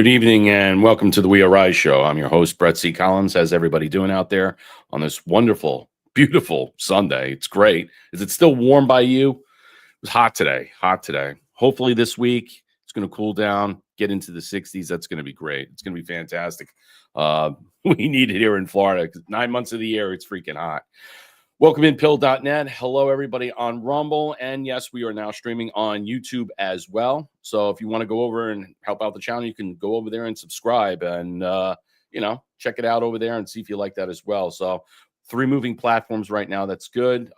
Good evening and welcome to the We Are Rise Show. I'm your host, Brett C. Collins. How's everybody doing out there on this wonderful, beautiful Sunday? It's great. Is it still warm by you? It was hot today. Hopefully this week it's going to cool down, get into the 60s. That's going to be great. It's going to be fantastic. We need it here in Florida because 9 months of the year, it's freaking hot. Welcome in pill.net. Hello, everybody on Rumble. And yes, we are now streaming on YouTube as well. So if you want to go over and help out the channel, you can go over there and subscribe and, check it out over there and see if you like that as well. So 3 moving platforms right now. That's good.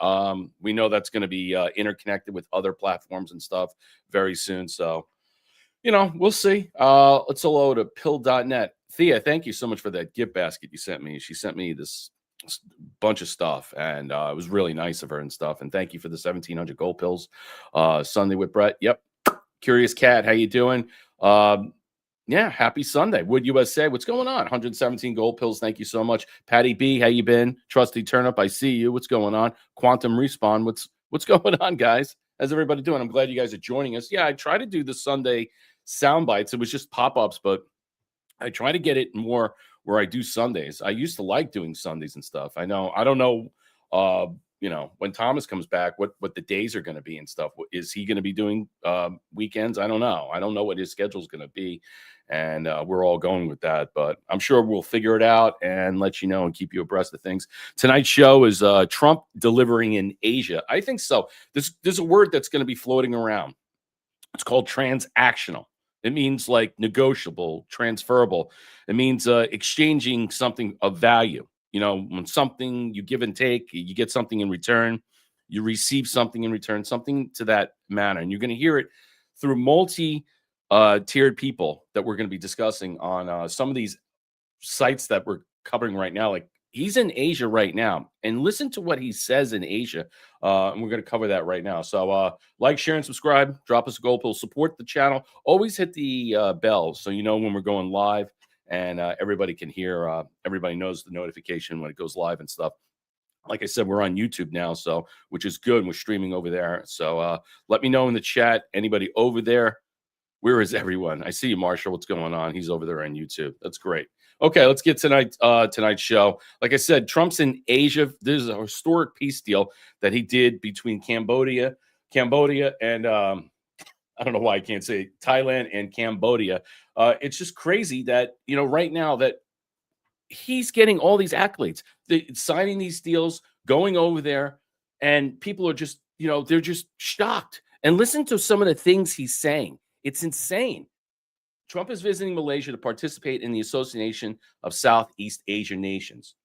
We know that's going to be interconnected with other platforms and stuff very soon. So, we'll see. Let's hello to pill.net. Thea, thank you so much for that gift basket you sent me. She sent me this bunch of stuff and it was really nice of her and stuff, and thank you for the 1,700 gold pills. Sunday with Brett. Yep. Curious Cat, how you doing? Happy Sunday. Wood USA, what's going on? 117 gold pills, thank you so much. Patty B, how you been? Trusty Turnip, I see you. What's going on? Quantum Respawn, what's going on, guys? How's everybody doing? I'm glad you guys are joining us. I try to do the Sunday sound bites. It was just pop-ups, but I try to get it more where I do Sundays. I used to like doing Sundays and stuff. I don't know, when Thomas comes back, what the days are going to be and stuff. Is he going to be doing weekends? I don't know. I don't know what his schedule is going to be. And we're all going with that. But I'm sure we'll figure it out and let you know and keep you abreast of things. Tonight's show is Trump delivering in Asia. I think so. There's a word that's going to be floating around. It's called transactional. It means like negotiable, transferable. It means exchanging something of value. When something you give and take, you get something in return, you receive something in return, something to that manner. And you're going to hear it through multi-tiered people that we're going to be discussing on some of these sites that we're covering right now. Like he's in Asia right now, and listen to what he says in Asia. And we're going to cover that right now. So like, share, and subscribe. Drop us a gold pill. Support the channel. Always hit the bell so you know when we're going live, and everybody can hear. Everybody knows the notification when it goes live and stuff. Like I said, we're on YouTube now, so which is good. We're streaming over there. So let me know in the chat. Anybody over there? Where is everyone? I see you, Marshall. What's going on? He's over there on YouTube. That's great. Okay, let's get tonight's show. Like I said, Trump's in Asia. There's a historic peace deal that he did between Cambodia, and I don't know why I can't say Thailand and Cambodia. It's just crazy that right now that he's getting all these accolades, signing these deals, going over there, and people are just they're just shocked. And listen to some of the things he's saying. It's insane. Trump is visiting Malaysia to participate in the Association of Southeast Asian Nations.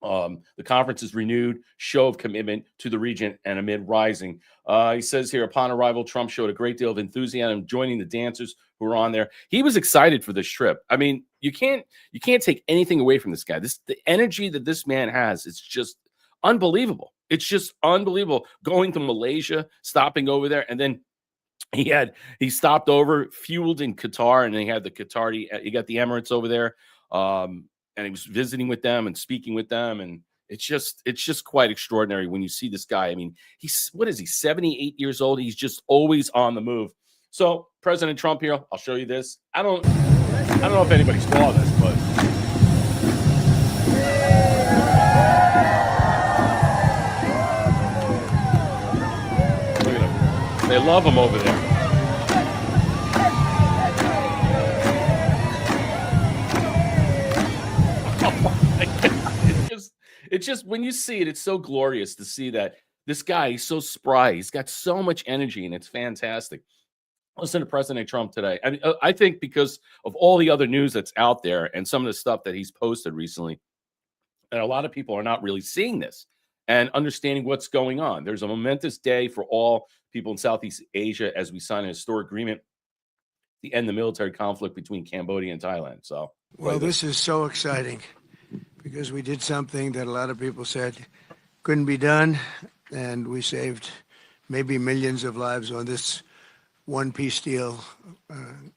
The conference is renewed show of commitment to the region and amid rising. He says here, upon arrival, Trump showed a great deal of enthusiasm joining the dancers who were on there. He was excited for this trip. I mean, you can't take anything away from this guy. The energy that this man has, it's just unbelievable. It's just unbelievable. Going to Malaysia, stopping over there, and then he stopped over, fueled in Qatar, and then he had he got the Emirates over there, and he was visiting with them and speaking with them, and it's just quite extraordinary when you see this guy. I mean, he's 78 years old. He's just always on the move. So President Trump here, I'll show you this. I don't know if anybody saw this, but look at him. They love him over there. It's just when you see it, it's so glorious to see that this guy, he's so spry. He's got so much energy, and it's fantastic. Listen to President Trump today. I mean, I think because of all the other news that's out there and some of the stuff that he's posted recently, and a lot of people are not really seeing this and understanding what's going on. There's a momentous day for all people in Southeast Asia as we sign a historic agreement to end the military conflict between Cambodia and Thailand. So, well, this is so exciting, because we did something that a lot of people said couldn't be done, and we saved maybe millions of lives on this one peace deal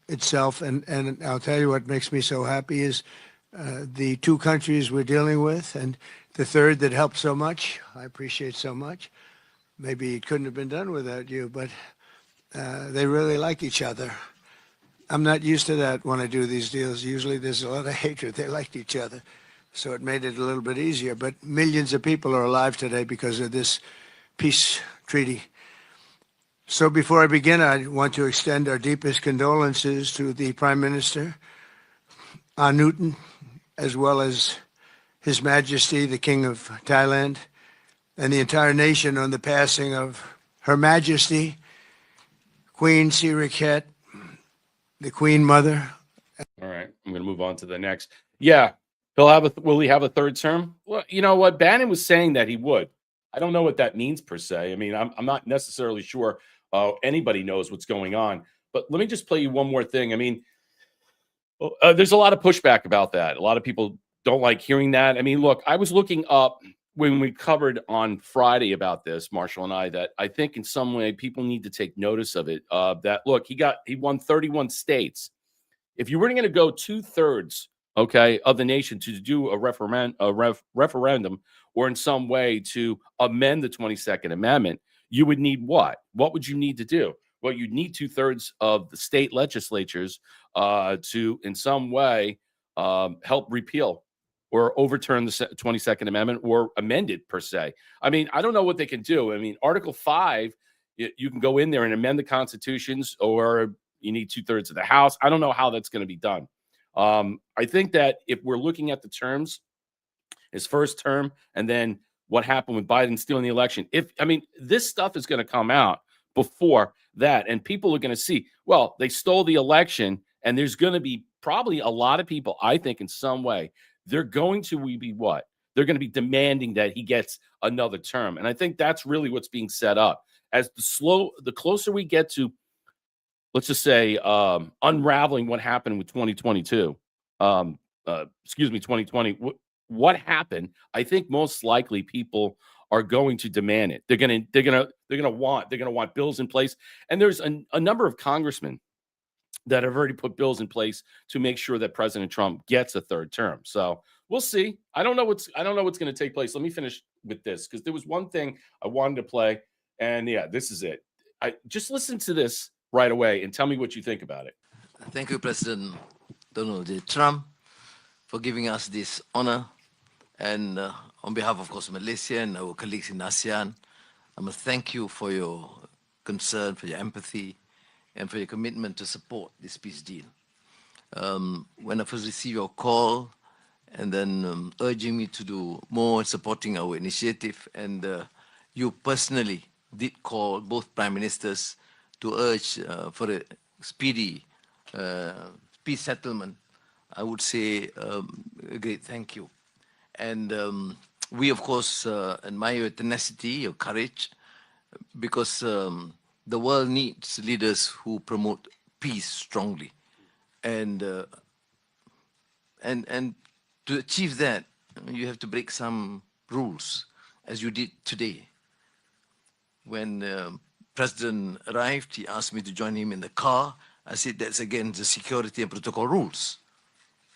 itself. And I'll tell you what makes me so happy is the 2 countries we're dealing with, and the third that helped so much, I appreciate so much. Maybe it couldn't have been done without you, but they really like each other. I'm not used to that when I do these deals. Usually there's a lot of hatred. They liked each other. So it made it a little bit easier. But millions of people are alive today because of this peace treaty. So before I begin, I want to extend our deepest condolences to the Prime Minister, Newton, as well as His Majesty, the King of Thailand, and the entire nation on the passing of Her Majesty, Queen Sirikhet, the Queen Mother. All right, I'm going to move on to the next. Yeah, will he have a third term? Well, you know what? Bannon was saying that he would. I don't know what that means per se. I mean, I'm not necessarily sure anybody knows what's going on. But let me just play you one more thing. I mean, there's a lot of pushback about that. A lot of people don't like hearing that. I mean, look, I was looking up when we covered on Friday about this, Marshall and I, that I think in some way people need to take notice of it. That look, he won 31 states. If you were going to go 2/3, okay, of the nation to do a referendum or in some way to amend the 22nd Amendment, you would need what? What would you need to do? Well, you'd need 2/3 of the state legislatures to, in some way, help repeal or overturn the 22nd Amendment or amend it per se. I mean, I don't know what they can do. I mean, Article 5, you can go in there and amend the constitutions, or you need 2/3 of the House. I don't know how that's going to be done. I think that if we're looking at the terms, his first term, and then what happened with Biden stealing the election, this stuff is going to come out before that, and people are going to see, well, they stole the election, and there's going to be probably a lot of people, I think, in some way, they're going to be what? They're going to be demanding that he gets another term. And I think that's really what's being set up. As the closer we get to, let's just say, unraveling what happened with 2022, 2020, what happened, I think most likely people are going to demand it. They're going to want bills in place. And there's a number of congressmen that have already put bills in place to make sure that President Trump gets a third term. So we'll see. I don't know what's going to take place. Let me finish with this, because there was one thing I wanted to play, and yeah, this is it. I just listen to this right away and tell me what you think about it. Thank you, President Donald J. Trump, for giving us this honor. And on behalf, of course, Malaysia and our colleagues in ASEAN, I must thank you for your concern, for your empathy, and for your commitment to support this peace deal. When I first received your call and then urging me to do more in supporting our initiative, and you personally did call both prime ministers to urge for a speedy peace settlement, I would say a great thank you. And we, of course, admire your tenacity, your courage, because the world needs leaders who promote peace strongly. And to achieve that, you have to break some rules, as you did today. When President arrived, he asked me to join him in the car. I said, that's against the security and protocol rules.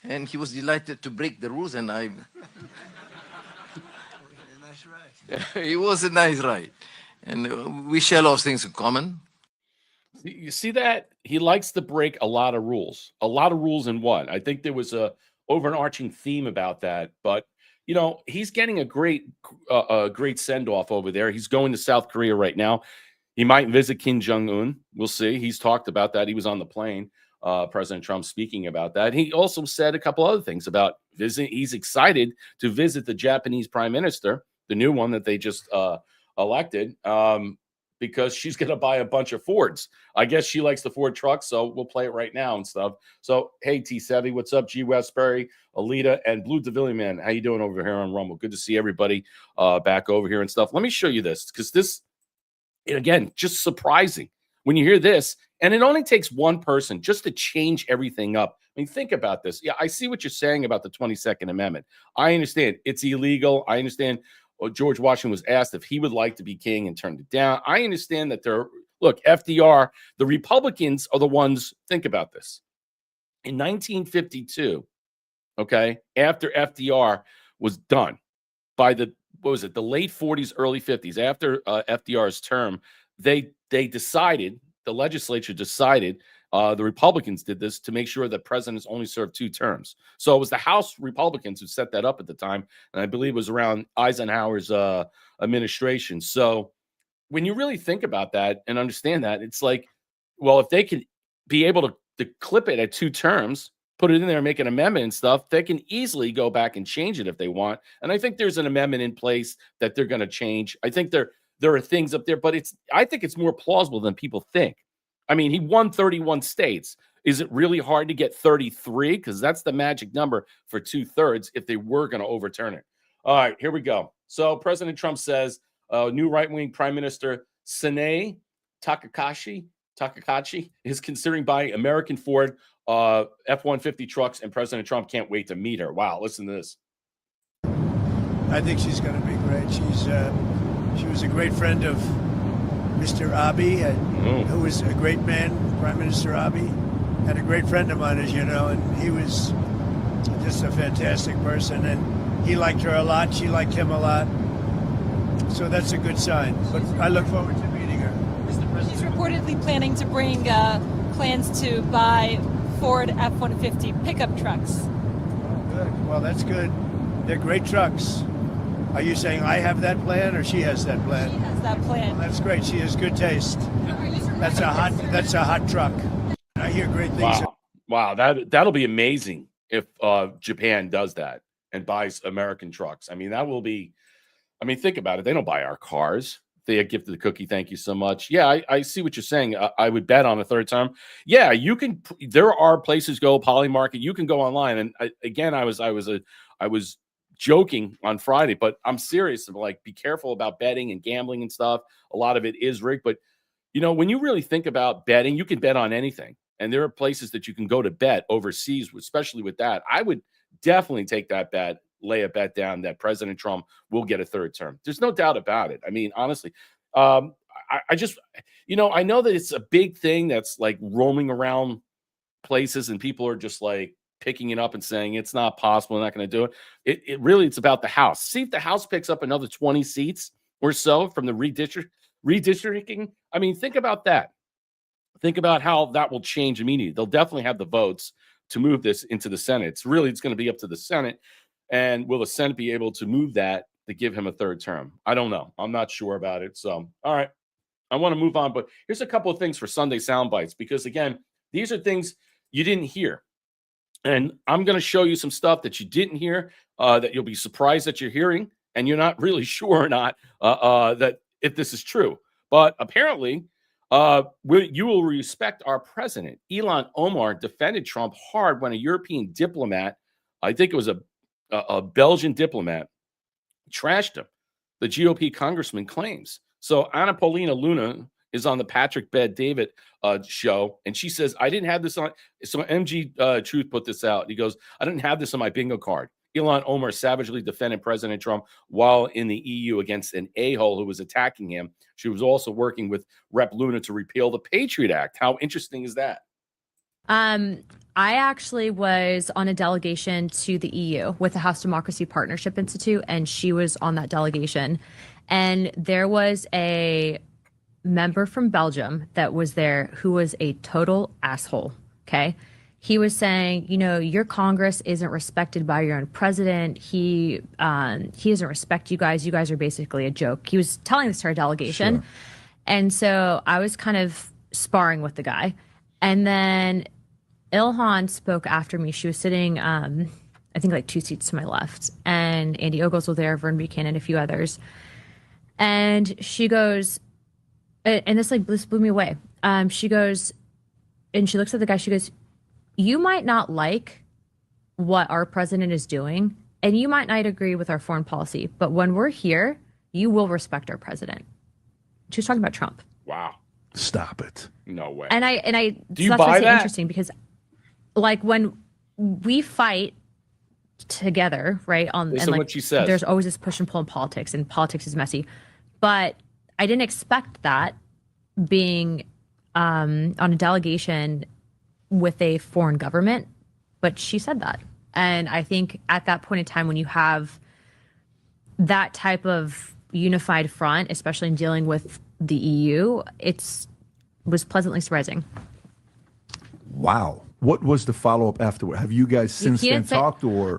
And he was delighted to break the rules, and I... Nice ride. It was a nice ride. And we share a lot of things in common. You see that? He likes to break a lot of rules. A lot of rules in what? I think there was a overarching theme about that. But, you know, he's getting a great send-off over there. He's going to South Korea right now. He might visit Kim Jong-un. We'll see. He's talked about that. He was on the plane, President Trump, speaking about that. He also said a couple other things about visiting. He's excited to visit the Japanese prime minister, the new one that they just elected, because she's going to buy a bunch of Fords. I guess she likes the Ford truck, so we'll play it right now and stuff. So, hey, T-Savvy, what's up? G. Westbury, Alita, and Blue DeVilliers, man. How you doing over here on Rumble? Good to see everybody back over here and stuff. Let me show you this, because this, again, just surprising when you hear this. And it only takes one person just to change everything up. I mean, think about this. Yeah, I see what you're saying about the 22nd Amendment. I understand it's illegal. I understand George Washington was asked if he would like to be king and turned it down. I understand that look, FDR, the Republicans are the ones, think about this. In 1952, okay, after FDR was done by the late 40s, early 50s, after FDR's term, the legislature decided the Republicans did this to make sure that presidents only serve 2 terms. So it was the House Republicans who set that up at the time, and I believe it was around Eisenhower's administration. So when you really think about that and understand that, it's like, well, if they can be able to clip it at 2 terms, put it in there, make an amendment and stuff, they can easily go back and change it if they want. And I think there's an amendment in place that they're going to change. I think there are things up there, but I think it's more plausible than people think. I mean, he won 31 states. Is it really hard to get 33? Because that's the magic number for 2/3 if they were going to overturn it. All right, here we go. So President Trump says new right-wing Prime Minister Sanae Takakachi is considering buying American Ford F-150 trucks, and President Trump can't wait to meet her. Wow, listen to this. I think she's going to be great. She was a great friend of Mr. Abiy, who was a great man. Prime Minister Abiy had a great friend of mine, as you know, and he was just a fantastic person. And he liked her a lot. She liked him a lot. So that's a good sign. But I look forward to meeting her. She's reportedly planning to bring plans to buy Ford F-150 pickup trucks. Oh, good. Well, that's good. They're great trucks. Are you saying I have that plan or she has that plan? She has that plan. Well, that's great. She has good taste. That's a hot truck. I hear great things. Wow, that'll be amazing if Japan does that and buys American trucks. I mean, that will be. I mean, think about it. They don't buy our cars. They had gifted the cookie. Thank you so much. Yeah, I see what you're saying. I would bet on a 3rd term. Yeah, you can. There are places go Poly Market. You can go online. And I was joking on Friday, but I'm serious. Like, be careful about betting and gambling and stuff. A lot of it is rigged. But when you really think about betting, you can bet on anything. And there are places that you can go to bet overseas, especially with that. I would definitely take that bet. Lay a bet down that President Trump will get a 3rd term. There's no doubt about it. I mean, honestly, I just, I know that it's a big thing that's like roaming around places and people are just like picking it up and saying it's not possible, they're not going to do it. It's about the House. See if the House picks up another 20 seats or so from the redistricting. I mean, think about that. Think about how that will change immediately. They'll definitely have the votes to move this into the Senate. It's going to be up to the Senate. And will the Senate be able to move that to give him a 3rd term? I don't know. I'm not sure about it. So, all right. I want to move on. But here's a couple of things for Sunday Sound Bites, because, again, these are things you didn't hear. And I'm going to show you some stuff that you didn't hear that you'll be surprised that you're hearing. And you're not really sure or not that if this is true. But apparently, you will respect our president. Ilhan Omar defended Trump hard when a European diplomat, I think it was a Belgian diplomat, trashed him, the GOP congressman claims. So Anna Paulina Luna is on the Patrick Bet-David show, and she says, I didn't have this on. So MG Truth put this out. He goes, I didn't have this on my bingo card. Ilhan Omar savagely defended President Trump while in the EU against an a-hole who was attacking him. She was also working with Rep. Luna to repeal the Patriot Act. How interesting is that? I actually was on a delegation to the EU with the House Democracy Partnership Institute, and she was on that delegation. And there was a member from Belgium that was there who was a total asshole. Okay. He was saying, your Congress isn't respected by your own president. He doesn't respect you guys. You guys are basically a joke. He was telling this to our delegation. Sure. And so I was kind of sparring with the guy. And then Ilhan spoke after me. She was sitting, I think, like 2 seats to my left. And Andy Ogles was there, Vern Buchanan, a few others. And she goes, and this blew me away. She goes, and she looks at the guy. She goes, you might not like what our president is doing, and you might not agree with our foreign policy, but when we're here, you will respect our president. She was talking about Trump. Wow. Stop it. No way. And I do you so that's buy why I say that? Interesting, because like when we fight together, right? Listen and like what she says. There's always this push and pull in politics, and politics is messy. But I didn't expect that being on a delegation with a foreign government, but she said that. And I think at that point in time, when you have that type of unified front, especially in dealing with the EU, was pleasantly surprising. Wow. What was the follow-up afterward? Have you guys since then talked, or?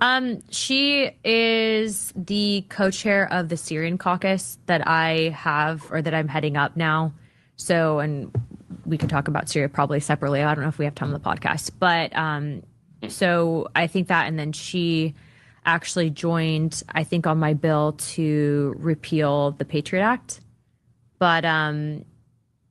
She is the co-chair of the Syrian caucus that I have, or that I'm heading up now. So, and we could talk about Syria probably separately. I don't know if we have time on the podcast, but so I think that, and then she actually joined, I think, on my bill to repeal the Patriot Act. But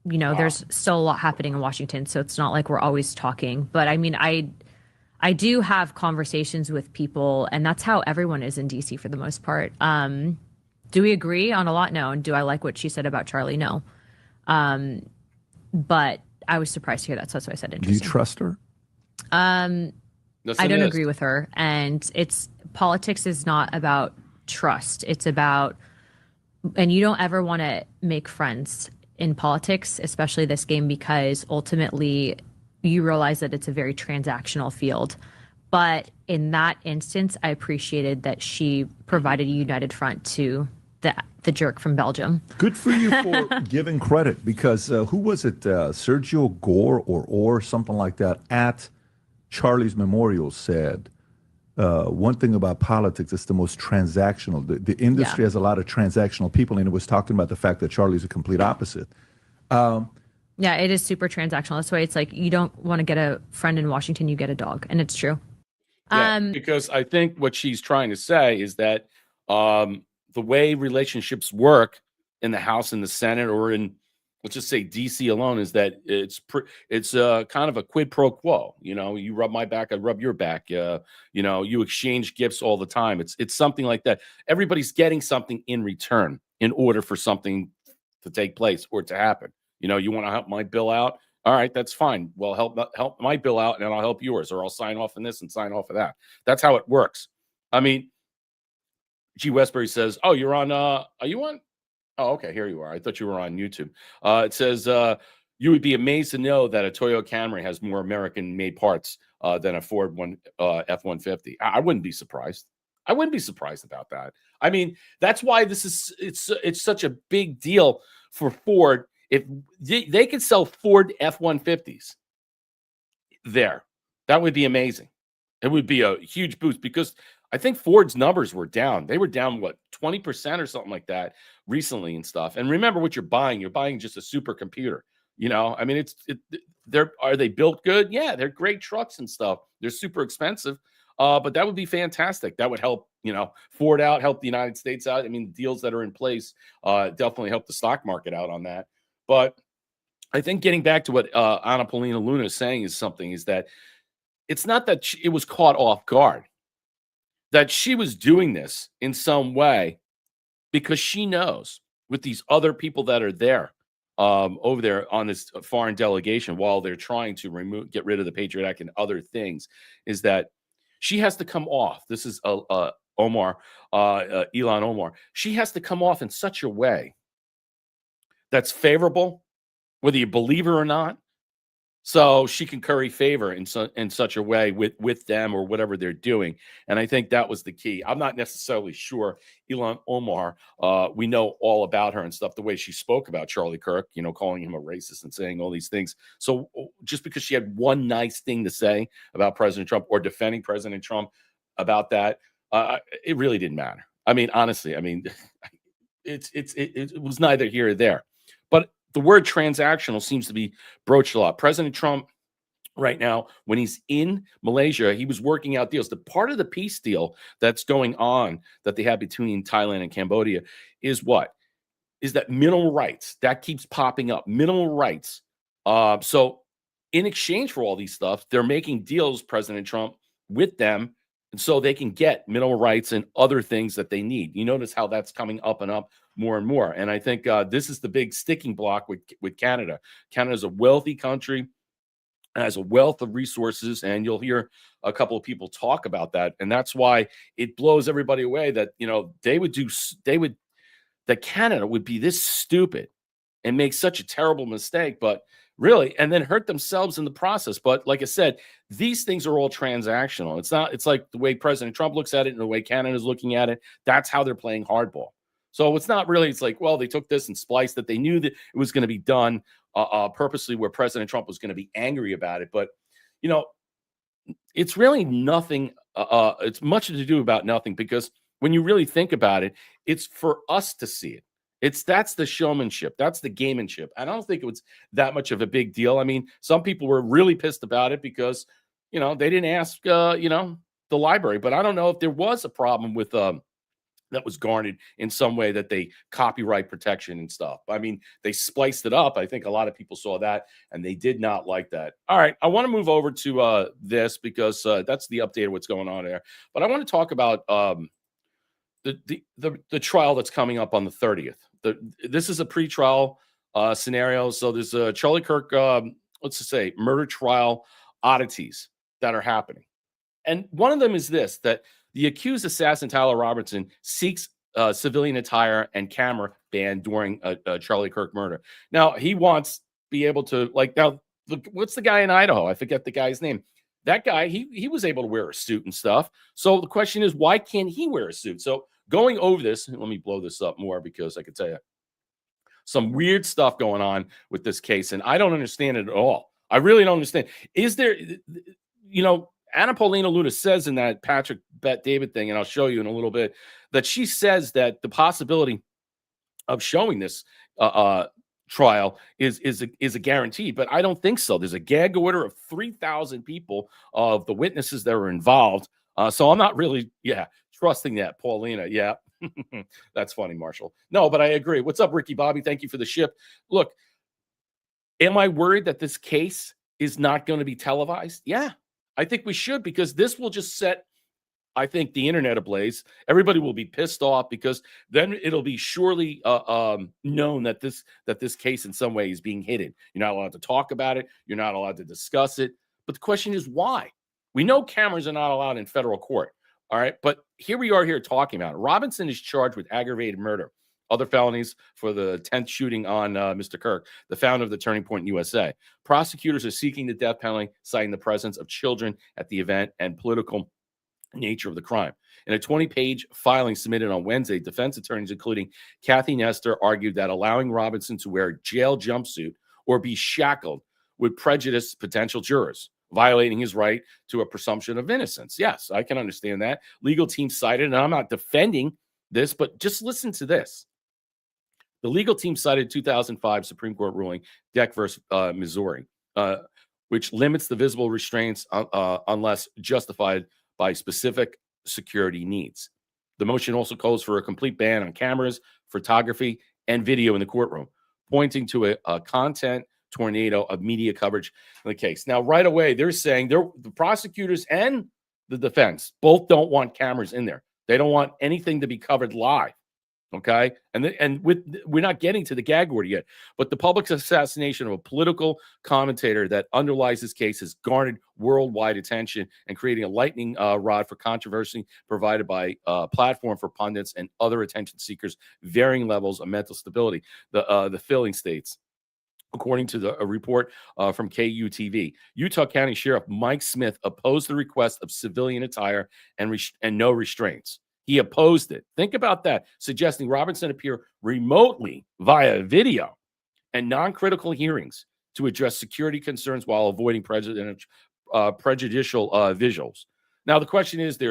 you know, there's still a lot happening in Washington, so it's not like we're always talking. But I mean, I do have conversations with people, and that's how everyone is in DC for the most part. Do we agree on a lot? No. And do I like what she said about Charlie? No. But I was surprised to hear that, so that's why I said interesting. Do you trust her? I don't agree with her, and politics is not about trust. It's about, and you don't ever want to make friends in politics, especially this game, because ultimately you realize that it's a very transactional field. But in that instance, I appreciated that she provided a united front to the jerk from Belgium. Good for you for giving credit, because who was it? Sergio Gore or something like that at Charlie's memorial said, one thing about politics, it's the most transactional. The industry has a lot of transactional people, and it was talking about the fact that Charlie's a complete opposite. Yeah, it is super transactional. That's why it's like, you don't want to get a friend in Washington, you get a dog, and it's true. Yeah, because I think what she's trying to say is that the way relationships work in the House and the Senate, or in, let's just say, DC alone, is that it's kind of a quid pro quo. You know, you rub my back, I rub your back. You know, you exchange gifts all the time. It's something like that. Everybody's getting something in return in order for something to take place or to happen. You know, you want to help my bill out? All right, that's fine. Well, help my bill out, and I'll help yours, or I'll sign off on this and sign off of that. That's how it works. I mean, G. Westbury says, "Oh, you're on. Are you on? Oh, okay. Here you are. I thought you were on YouTube." It says, "You would be amazed to know that a Toyota Camry has more American-made parts than a Ford F-150." I wouldn't be surprised. I wouldn't be surprised about that. I mean, that's why it's such a big deal for Ford. If they could sell Ford F-150s there, that would be amazing. It would be a huge boost, because I think Ford's numbers were down. They were down, what, 20% or something like that recently and stuff. And remember what you're buying. You're buying just a supercomputer. You know, I mean, are they built good? Yeah, they're great trucks and stuff. They're super expensive. But that would be fantastic. That would help, you know, Ford out, help the United States out. I mean, deals that are in place definitely help the stock market out on that. But I think getting back to what Anna Paulina Luna is saying is that it's not that it was caught off guard, that she was doing this in some way because she knows with these other people that are there over there on this foreign delegation, while they're trying to get rid of the Patriot Act and other things, is that she has to come off. This is Ilhan Omar. She has to come off in such a way that's favorable, whether you believe her or not, so she can curry favor in such a way with them or whatever they're doing. And I think that was the key. I'm not necessarily sure Ilhan Omar, we know all about her and stuff, the way she spoke about Charlie Kirk, you know, calling him a racist and saying all these things. So just because she had one nice thing to say about President Trump or defending President Trump about that, it really didn't matter. I mean, honestly, I mean, it was neither here or there. But the word transactional seems to be broached a lot. President Trump right now, when he's in Malaysia, he was working out deals. The part of the peace deal that's going on that they have between Thailand and Cambodia is what? Is that minimal rights. That keeps popping up. Minimal rights. So in exchange for all these stuff, they're making deals, President Trump, with them, and so they can get minimal rights and other things that they need. You notice how that's coming up and up more and more. And I think this is the big sticking block with Canada. Canada is a wealthy country, has a wealth of resources, and you'll hear a couple of people talk about that. And that's why it blows everybody away that, you know, that Canada would be this stupid and make such a terrible mistake, but really, and then hurt themselves in the process. But like I said, these things are all transactional. It's like the way President Trump looks at it and the way Canada is looking at it. That's how they're playing hardball. So it's not really, it's like, well, they took this and spliced it. They knew that it was going to be done purposely where President Trump was going to be angry about it. But, you know, it's really nothing. It's much to do about nothing, because when you really think about it, it's for us to see it. That's the showmanship. That's the gamemanship. I don't think it was that much of a big deal. I mean, some people were really pissed about it because, they didn't ask, the library. But I don't know if there was a problem with that was garnered in some way, that they copyright protection and stuff. I mean, they spliced it up. I think a lot of people saw that and they did not like that. All right, I want to move over to this, because that's the update of what's going on there. But I want to talk about the trial that's coming up on the 30th. This is a pretrial scenario. So there's a Charlie Kirk, let's just say, murder trial oddities that are happening. And one of them is this, that the accused assassin, Tyler Robertson, seeks civilian attire and camera ban during a Charlie Kirk murder. Now, he wants to be able to, what's the guy in Idaho? I forget the guy's name. That guy, he was able to wear a suit and stuff. So the question is, why can't he wear a suit? So going over this, let me blow this up more, because I could tell you some weird stuff going on with this case, and I don't understand it at all. I really don't understand. Is there, Anna Paulina Luna says in that Patrick Bet David thing, and I'll show you in a little bit, that she says that the possibility of showing this trial is a guarantee, but I don't think so. There's a gag order of 3,000 people of the witnesses that were involved. So I'm not really, trusting that, Paulina. Yeah, that's funny, Marshall. No, but I agree. What's up, Ricky Bobby? Thank you for the ship. Look, am I worried that this case is not going to be televised? Yeah, I think we should, because this will just set, I think, the internet ablaze. Everybody will be pissed off, because then it'll be surely known that this case in some way is being hidden. You're not allowed to talk about it. You're not allowed to discuss it. But the question is, why? We know cameras are not allowed in federal court. All right. But here we are talking about it. Robinson is charged with aggravated murder, other felonies for the 10th shooting on Mr. Kirk, the founder of the Turning Point USA. Prosecutors are seeking the death penalty, citing the presence of children at the event and political nature of the crime. In a 20-page filing submitted on Wednesday, defense attorneys, including Kathy Nestor, argued that allowing Robinson to wear a jail jumpsuit or be shackled would prejudice potential jurors, violating his right to a presumption of innocence. Yes, I can understand that. Legal team cited, and I'm not defending this, but just listen to this. The legal team cited 2005 Supreme Court ruling, Deck versus Missouri, which limits the visible restraints unless justified by specific security needs. The motion also calls for a complete ban on cameras, photography, and video in the courtroom, pointing to a content tornado of media coverage in the case. Now, right away, they're saying the prosecutors and the defense both don't want cameras in there. They don't want anything to be covered live. Okay. We're not getting to the gag order yet, but the public assassination of a political commentator that underlies this case has garnered worldwide attention and creating a lightning rod for controversy provided by a platform for pundits and other attention seekers, varying levels of mental stability. The filling states, according to a report from KUTV, Utah County Sheriff Mike Smith opposed the request of civilian attire and no restraints. He opposed it. Think about that, suggesting Robinson appear remotely via video and non-critical hearings to address security concerns while avoiding prejudicial visuals. Now, the question is,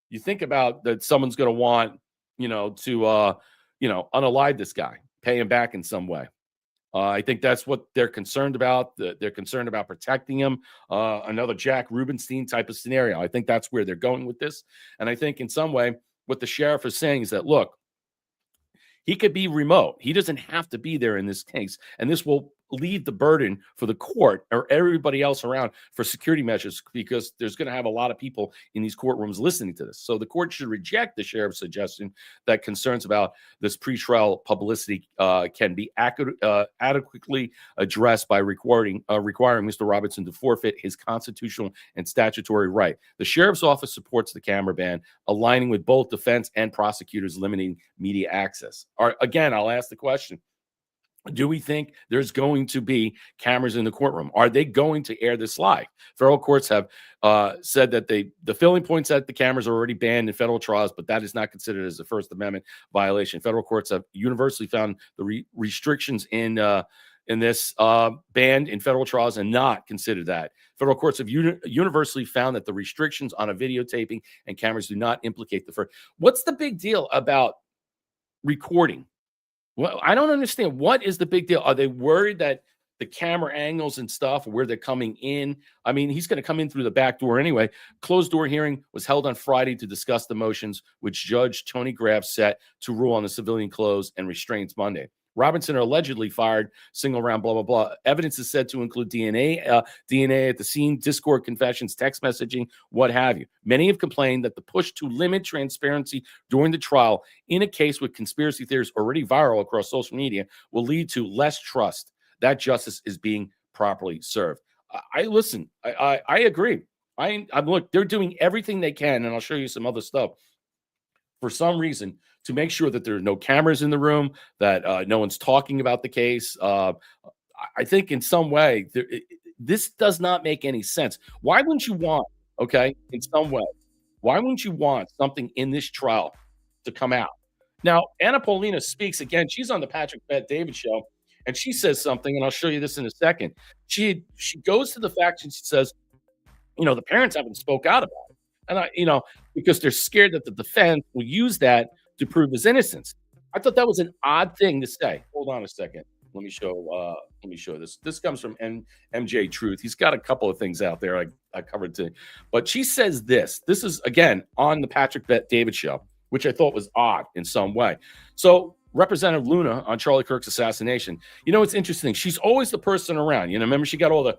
you think about that someone's going to want, to unalive this guy, pay him back in some way. I think that's what they're concerned about. They're concerned about protecting him. Another Jack Rubenstein type of scenario. I think that's where they're going with this. And I think in some way, what the sheriff is saying is that, look, he could be remote. He doesn't have to be there in this case. And this will leave the burden for the court or everybody else around for security measures, because there's going to have a lot of people in these courtrooms listening to this. So the court should reject the sheriff's suggestion that concerns about this pretrial publicity can be adequately addressed by requiring Mr. Robinson to forfeit his constitutional and statutory right. The sheriff's office supports the camera ban, aligning with both defense and prosecutors limiting media access. Again, I'll ask the question. Do we think there's going to be cameras in the courtroom? Are they going to air this live? Federal courts have said that the filling points at the cameras are already banned in federal trials, but that is not considered as a First Amendment violation. Federal courts have universally found the restrictions in in this banned in federal trials and not considered that. Federal courts have universally found that the restrictions on a videotaping and cameras do not implicate the first. What's the big deal about recording? Well, I don't understand. What is the big deal? Are they worried that the camera angles and stuff, where they're coming in? I mean, he's going to come in through the back door anyway. Closed door hearing was held on Friday to discuss the motions, which Judge Tony Graff set to rule on the civilian close and restraints Monday. Robinson allegedly fired single round, blah, blah, blah. Evidence is said to include DNA at the scene, Discord confessions, text messaging, what have you. Many have complained that the push to limit transparency during the trial in a case with conspiracy theories already viral across social media will lead to less trust that justice is being properly served. I listen. I agree. I'm look. They're doing everything they can, and I'll show you some other stuff. For some reason, to make sure that there are no cameras in the room, that no one's talking about the case. I think in some way this does not make any sense. Why wouldn't you want? Okay, in some way, why wouldn't you want something in this trial to come out? Now, Anna Paulina speaks again. She's on the Patrick Bet-David show. And she says something, and I'll show you this in a second. She goes to the fact, and she says, the parents haven't spoke out about it. And because they're scared that the defense will use that to prove his innocence. I thought that was an odd thing to say. Hold on a second. Let me show this. This comes from MJ Truth. He's got a couple of things out there I covered too. But she says this. This is, again, on the Patrick Bet-David show, which I thought was odd in some way. So Representative Luna on Charlie Kirk's assassination. It's interesting. She's always the person around. Remember she got all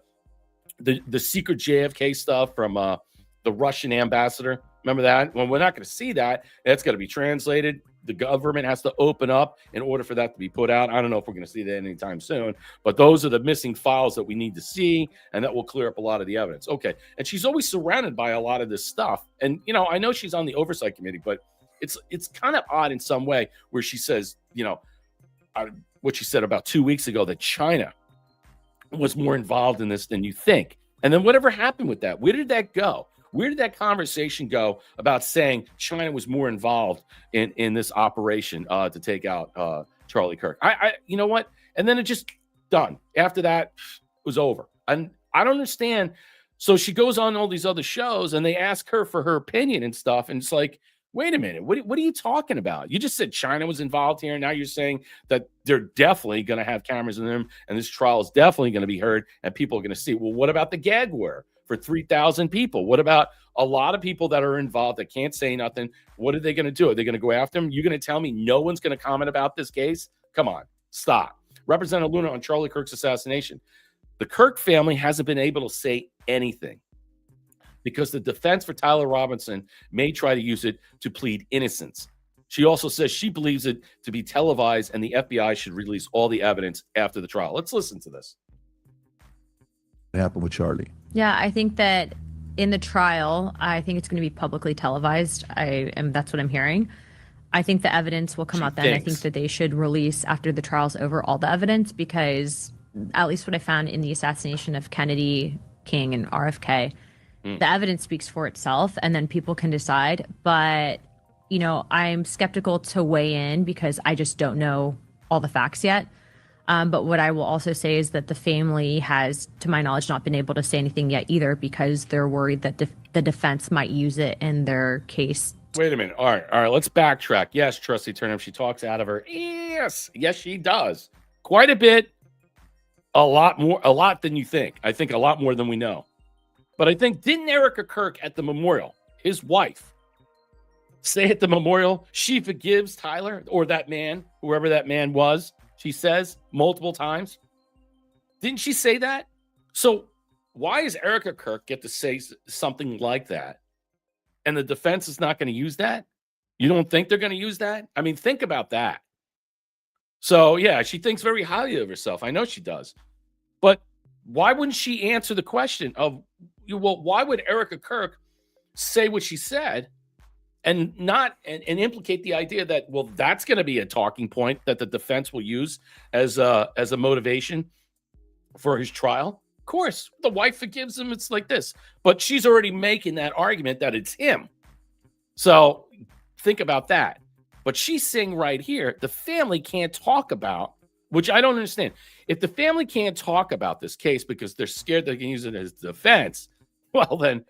the secret JFK stuff from the Russian ambassador. Remember that? Well, we're not going to see that. That's got to be translated. The government has to open up in order for that to be put out. I don't know if we're going to see that anytime soon, but those are the missing files that we need to see, and that will clear up a lot of the evidence. Okay. And she's always surrounded by a lot of this stuff. And, I know she's on the oversight committee, but it's kind of odd in some way where she says, what she said about 2 weeks ago, that China was more involved in this than you think. And then whatever happened with that? Where did that go? Where did that conversation go about saying China was more involved in this operation to take out Charlie Kirk? You know what? And then it just done. After that, it was over. And I don't understand. So she goes on all these other shows, and they ask her for her opinion and stuff. And it's like, wait a minute. What are you talking about? You just said China was involved here. And now you're saying that they're definitely going to have cameras in them, and this trial is definitely going to be heard, and people are going to see. Well, what about the gag order for 3,000 people? What about a lot of people that are involved that can't say nothing? What are they going to do? Are they going to go after them? You're going to tell me no one's going to comment about this case? Come on, stop. Representative Luna on Charlie Kirk's assassination. The Kirk family hasn't been able to say anything, because the defense for Tyler Robinson may try to use it to plead innocence. She also says she believes it to be televised, and the FBI should release all the evidence after the trial. Let's listen to this. What happened with Charlie? Yeah, I think that in the trial, I think it's going to be publicly televised. That's what I'm hearing. I think the evidence will come out then. I think that they should release, after the trial's over, all the evidence, because at least what I found in the assassination of Kennedy, King, and RFK, the evidence speaks for itself, and then people can decide. But, I'm skeptical to weigh in because I just don't know all the facts yet. But what I will also say is that the family has, to my knowledge, not been able to say anything yet either, because they're worried that the defense might use it in their case. Wait a minute. All right. Let's backtrack. Yes, Trustee Turnham, she talks out of her. Yes, she does. Quite a bit. A lot than you think. I think a lot more than we know. But I think, didn't Erica Kirk at the memorial, his wife, say at the memorial she forgives Tyler, or that man, whoever that man was? She says multiple times. Didn't she say that? So why does Erica Kirk get to say something like that, and the defense is not going to use that? You don't think they're going to use that? I mean, think about that. So, yeah, she thinks very highly of herself. I know she does. But why wouldn't she answer the question of, well, why would Erica Kirk say what she said and not and implicate the idea that, well, that's going to be a talking point that the defense will use as a motivation for his trial? Of course, the wife forgives him. It's like this. But she's already making that argument that it's him. So think about that. But she's saying right here, the family can't talk about which I don't understand. If the family can't talk about this case because they're scared they can use it as defense, well, then,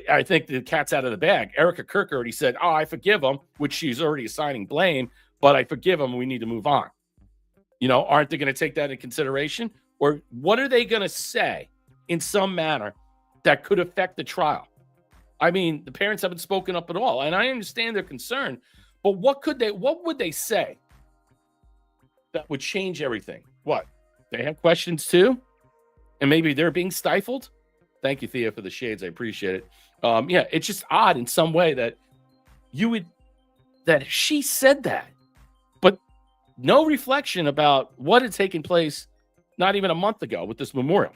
I think the cat's out of the bag. Erica Kirk already said, oh, I forgive him, which she's already assigning blame, but I forgive him. We need to move on. Aren't they going to take that into consideration? Or what are they going to say in some manner that could affect the trial? I mean, the parents haven't spoken up at all, and I understand their concern, but what would they say that would change everything? What? They have questions too? And maybe they're being stifled? Thank you, Thea, for the shades. I appreciate it. Yeah, it's just odd in some way that that she said that, but no reflection about what had taken place not even a month ago with this memorial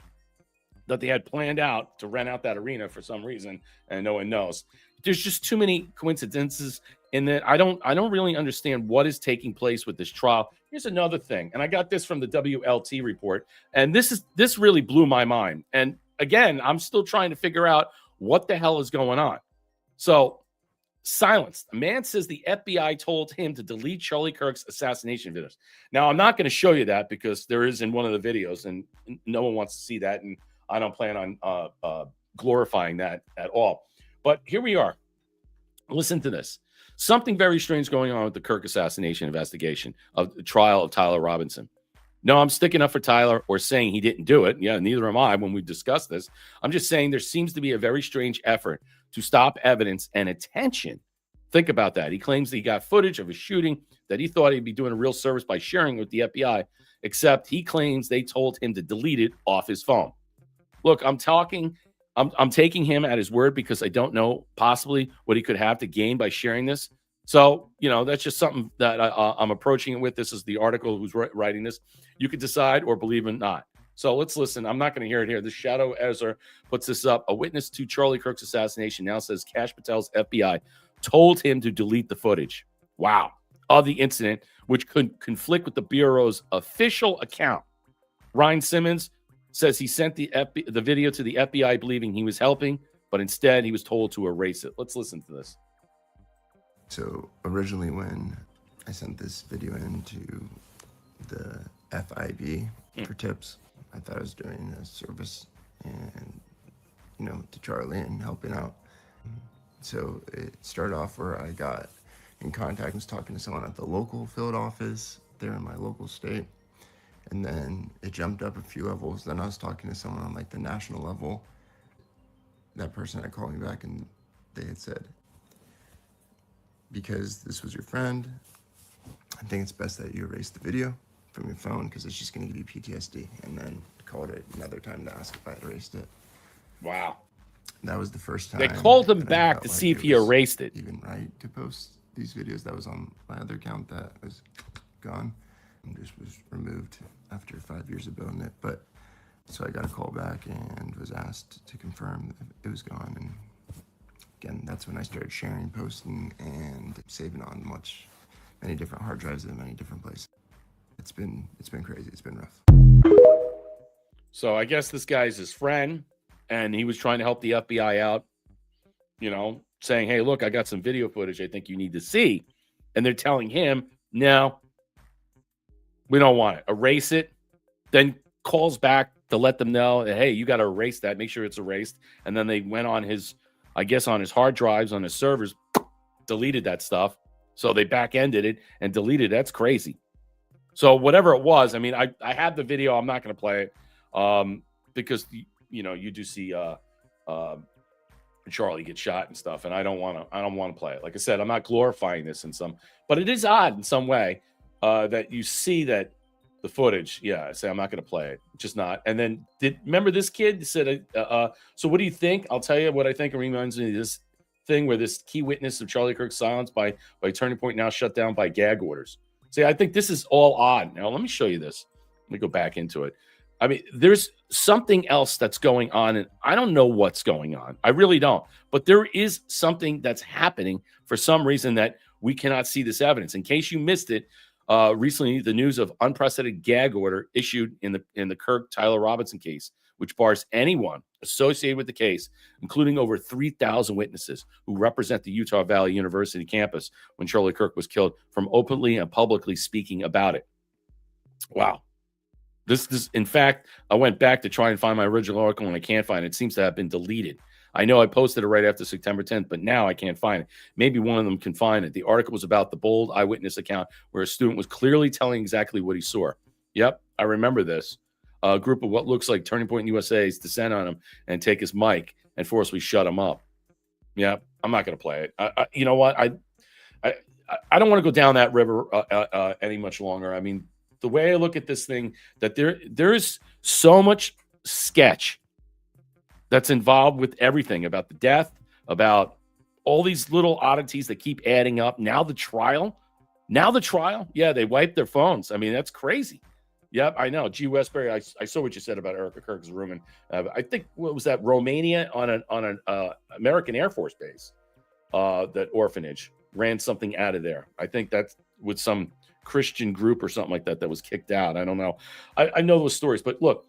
that they had planned out to rent out that arena for some reason, and no one knows. There's just too many coincidences in that. I don't really understand what is taking place with this trial. Here's another thing, and I got this from the WLT report, and this really blew my mind. And again, I'm still trying to figure out what the hell is going on. So, silenced. A man says the FBI told him to delete Charlie Kirk's assassination videos. Now, I'm not going to show you that because there is in one of the videos, and no one wants to see that, and I don't plan on glorifying that at all. But here we are. Listen to this. Something very strange going on with the Kirk assassination investigation of the trial of Tyler Robinson. No, I'm sticking up for Tyler or saying he didn't do it. Yeah, neither am I when we discuss this. I'm just saying there seems to be a very strange effort to stop evidence and attention. Think about that. He claims that he got footage of a shooting that he thought he'd be doing a real service by sharing with the FBI, except he claims they told him to delete it off his phone. Look, I'm taking him at his word because I don't know possibly what he could have to gain by sharing this. So, that's just something that I'm approaching it with. This is the article who's writing this. You could decide or believe it or not. So let's listen. I'm not going to hear it here. The Shadow Ezra puts this up. A witness to Charlie Kirk's assassination now says Kash Patel's FBI told him to delete the footage. Wow. Of the incident, which could conflict with the Bureau's official account. Ryan Simmons says he sent the video to the FBI believing he was helping, but instead he was told to erase it. Let's listen to this. So originally when I sent this video in to the FIB for tips, I thought I was doing a service and, to Charlie and helping out. So it started off where I got in contact and was talking to someone at the local field office there in my local state. And then it jumped up a few levels. Then I was talking to someone on the national level. That person had called me back and they had said, because this was your friend, I think it's best that you erase the video from your phone because it's just going to give you PTSD. And then called it another time to ask if I had erased it. Wow. That was the first time. They called him back to see if he erased it. Even right to post these videos. That was on my other account that was gone. And just was removed after 5 years of building it. But so I got a call back and was asked to confirm that it was gone. And again, that's when I started sharing, posting, and saving on many different hard drives in many different places. It's been crazy. It's been rough. So I guess this guy's his friend, and he was trying to help the FBI out, saying, hey, look, I got some video footage I think you need to see. And they're telling him, no, we don't want it. Erase it. Then calls back to let them know that, hey, you got to erase that. Make sure it's erased. And then they went on his hard drives, on his servers, deleted that stuff. So they back-ended it and deleted it. That's crazy. So whatever it was, I mean, I had the video. I'm not going to play it because, you do see Charlie get shot and stuff, and I don't want to play it. Like I said, I'm not glorifying this but it is odd in some way that you see that the footage. Yeah, I say I'm not going to play it. Just not. And then remember this kid said, so what do you think? I'll tell you what I think. It reminds me of this thing where this key witness of Charlie Kirk's silence by Turning Point now shut down by gag orders. See, I think this is all odd. Now, let me show you this. Let me go back into it. I mean, there's something else that's going on, and I don't know what's going on. I really don't. But there is something that's happening for some reason that we cannot see this evidence. In case you missed it, recently the news of unprecedented gag order issued in the Kirk Tyler Robinson case, which bars anyone associated with the case, including over 3,000 witnesses who represent the Utah Valley University campus when Charlie Kirk was killed, from openly and publicly speaking about it. Wow. This, in fact, I went back to try and find my original article and I can't find it. It seems to have been deleted. I know I posted it right after September 10th, but now I can't find it. Maybe one of them can find it. The article was about the bold eyewitness account where a student was clearly telling exactly what he saw. Yep, I remember this. A group of what looks like Turning Point USA's descend on him and take his mic and forcibly shut him up. Yeah, I'm not going to play it. You know what? I don't want to go down that river any much longer. I mean, the way I look at this thing, that there's so much sketch that's involved with everything about the death, about all these little oddities that keep adding up. Now the trial. Yeah, they wiped their phones. I mean, that's crazy. Yep, I know. G. Westbury, I saw what you said about Erica Kirk's room. And I think, what was that, Romania on an American Air Force base, that orphanage ran something out of there. I think that's with some Christian group or something like that was kicked out. I don't know. I know those stories, but look,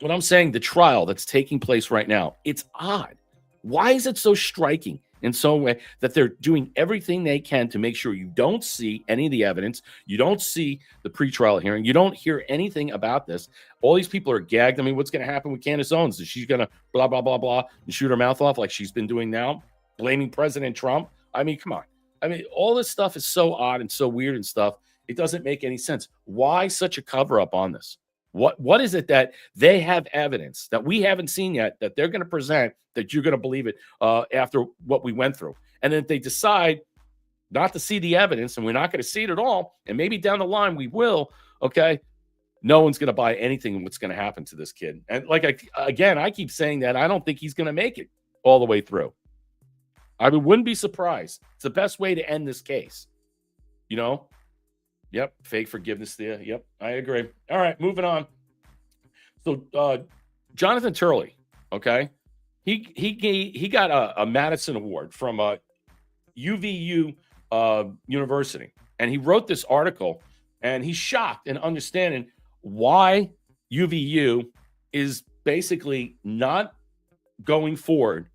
what I'm saying, the trial that's taking place right now, it's odd. Why is it so striking in some way that they're doing everything they can to make sure you don't see any of the evidence, you don't see the pretrial hearing, you don't hear anything about this? All these people are gagged. I mean, what's going to happen with Candace Owens? Is she going to blah, blah, blah, blah, and shoot her mouth off like she's been doing now, blaming President Trump? I mean, come on. I mean, all this stuff is so odd and so weird and stuff. It doesn't make any sense. Why such a cover-up on this? What is it that they have evidence that we haven't seen yet that they're going to present that you're going to believe it after what we went through? And then if they decide not to see the evidence and we're not going to see it at all, and maybe down the line we will, okay, no one's going to buy anything what's going to happen to this kid. And like, I keep saying that I don't think he's going to make it all the way through. I wouldn't be surprised. It's the best way to end this case. You know? Yep. Fake forgiveness there. Yep. I agree. All right. Moving on. So Jonathan Turley, okay, he got a Madison Award from UVU University, and he wrote this article, and he's shocked in understanding why UVU is basically not going forward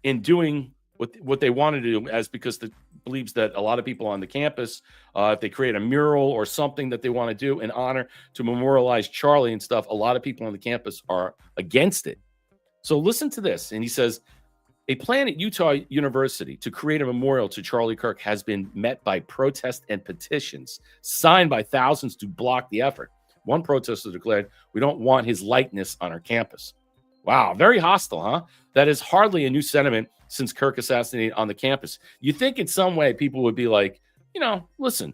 in doing what they want to do, as because the believes that a lot of people on the campus, if they create a mural or something that they want to do in honor to memorialize Charlie and stuff, a lot of people on the campus are against it. So listen to this. And he says, a plan at Utah University to create a memorial to Charlie Kirk has been met by protests and petitions signed by thousands to block the effort. One protester declared, "We don't want his likeness on our campus." Wow, very hostile, huh? That is hardly a new sentiment since Kirk assassinated on the campus. You think in some way people would be like, listen,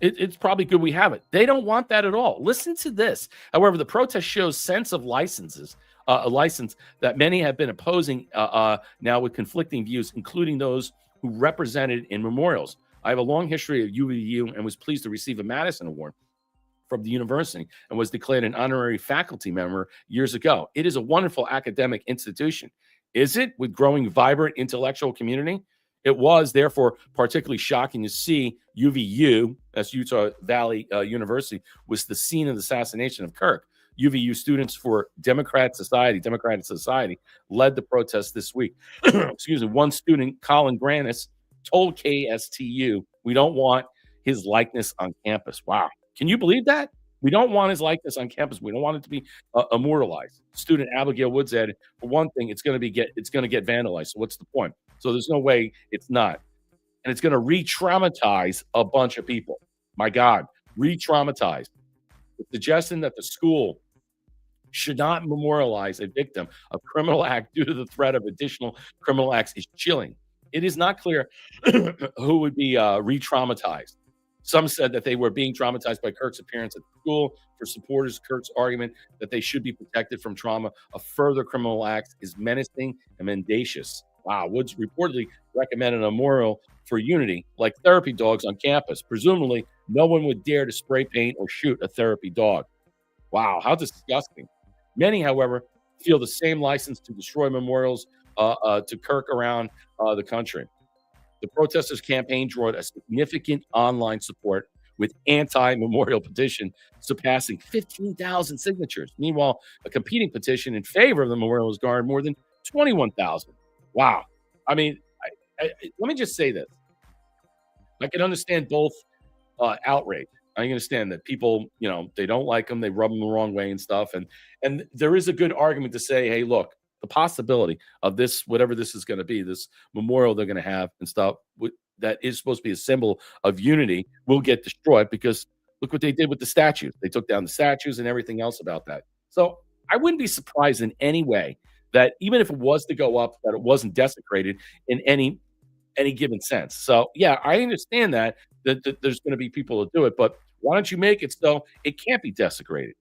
it's probably good we have it. They don't want that at all. Listen to this. However, the protest shows sense of a license that many have been opposing now with conflicting views, including those who represented in memorials. I have a long history of UVU and was pleased to receive a Madison Award from the university and was declared an honorary faculty member years ago. It is a wonderful academic institution. Is it, with growing vibrant intellectual community? It was, therefore, particularly shocking to see UVU, that's Utah Valley University, was the scene of the assassination of Kirk. UVU Students for Democratic Society, led the protest this week. Excuse me. One student, Colin Granis, told KSTU, "We don't want his likeness on campus." Wow. Can you believe that? We don't want his likeness on campus. We don't want it to be immortalized. Student Abigail Woods said, for one thing, it's going to get vandalized. So what's the point? So there's no way it's not. And it's going to re-traumatize a bunch of people. My God, re-traumatize. The suggestion that the school should not memorialize a victim of criminal act due to the threat of additional criminal acts is chilling. It is not clear who would be re-traumatized. Some said that they were being traumatized by Kirk's appearance at the school. For supporters, Kirk's argument that they should be protected from trauma of further criminal acts is menacing and mendacious. Wow. Woods reportedly recommended a memorial for unity, like therapy dogs on campus. Presumably, no one would dare to spray paint or shoot a therapy dog. Wow, how disgusting. Many, however, feel the same license to destroy memorials to Kirk around the country. The protesters' campaign drew a significant online support with anti-memorial petition surpassing 15,000 signatures. Meanwhile, a competing petition in favor of the memorial has garnered more than 21,000. Wow. I mean, let me just say this. I can understand both outrage. I understand that people, they don't like them, they rub them the wrong way and stuff. And there is a good argument to say, hey, look, the possibility of this, whatever this is going to be, this memorial they're going to have and stuff that is supposed to be a symbol of unity will get destroyed because look what they did with the statues. They took down the statues and everything else about that. So I wouldn't be surprised in any way that even if it was to go up, that it wasn't desecrated in any given sense. So yeah, I understand that there's going to be people that do it, but why don't you make it so it can't be desecrated?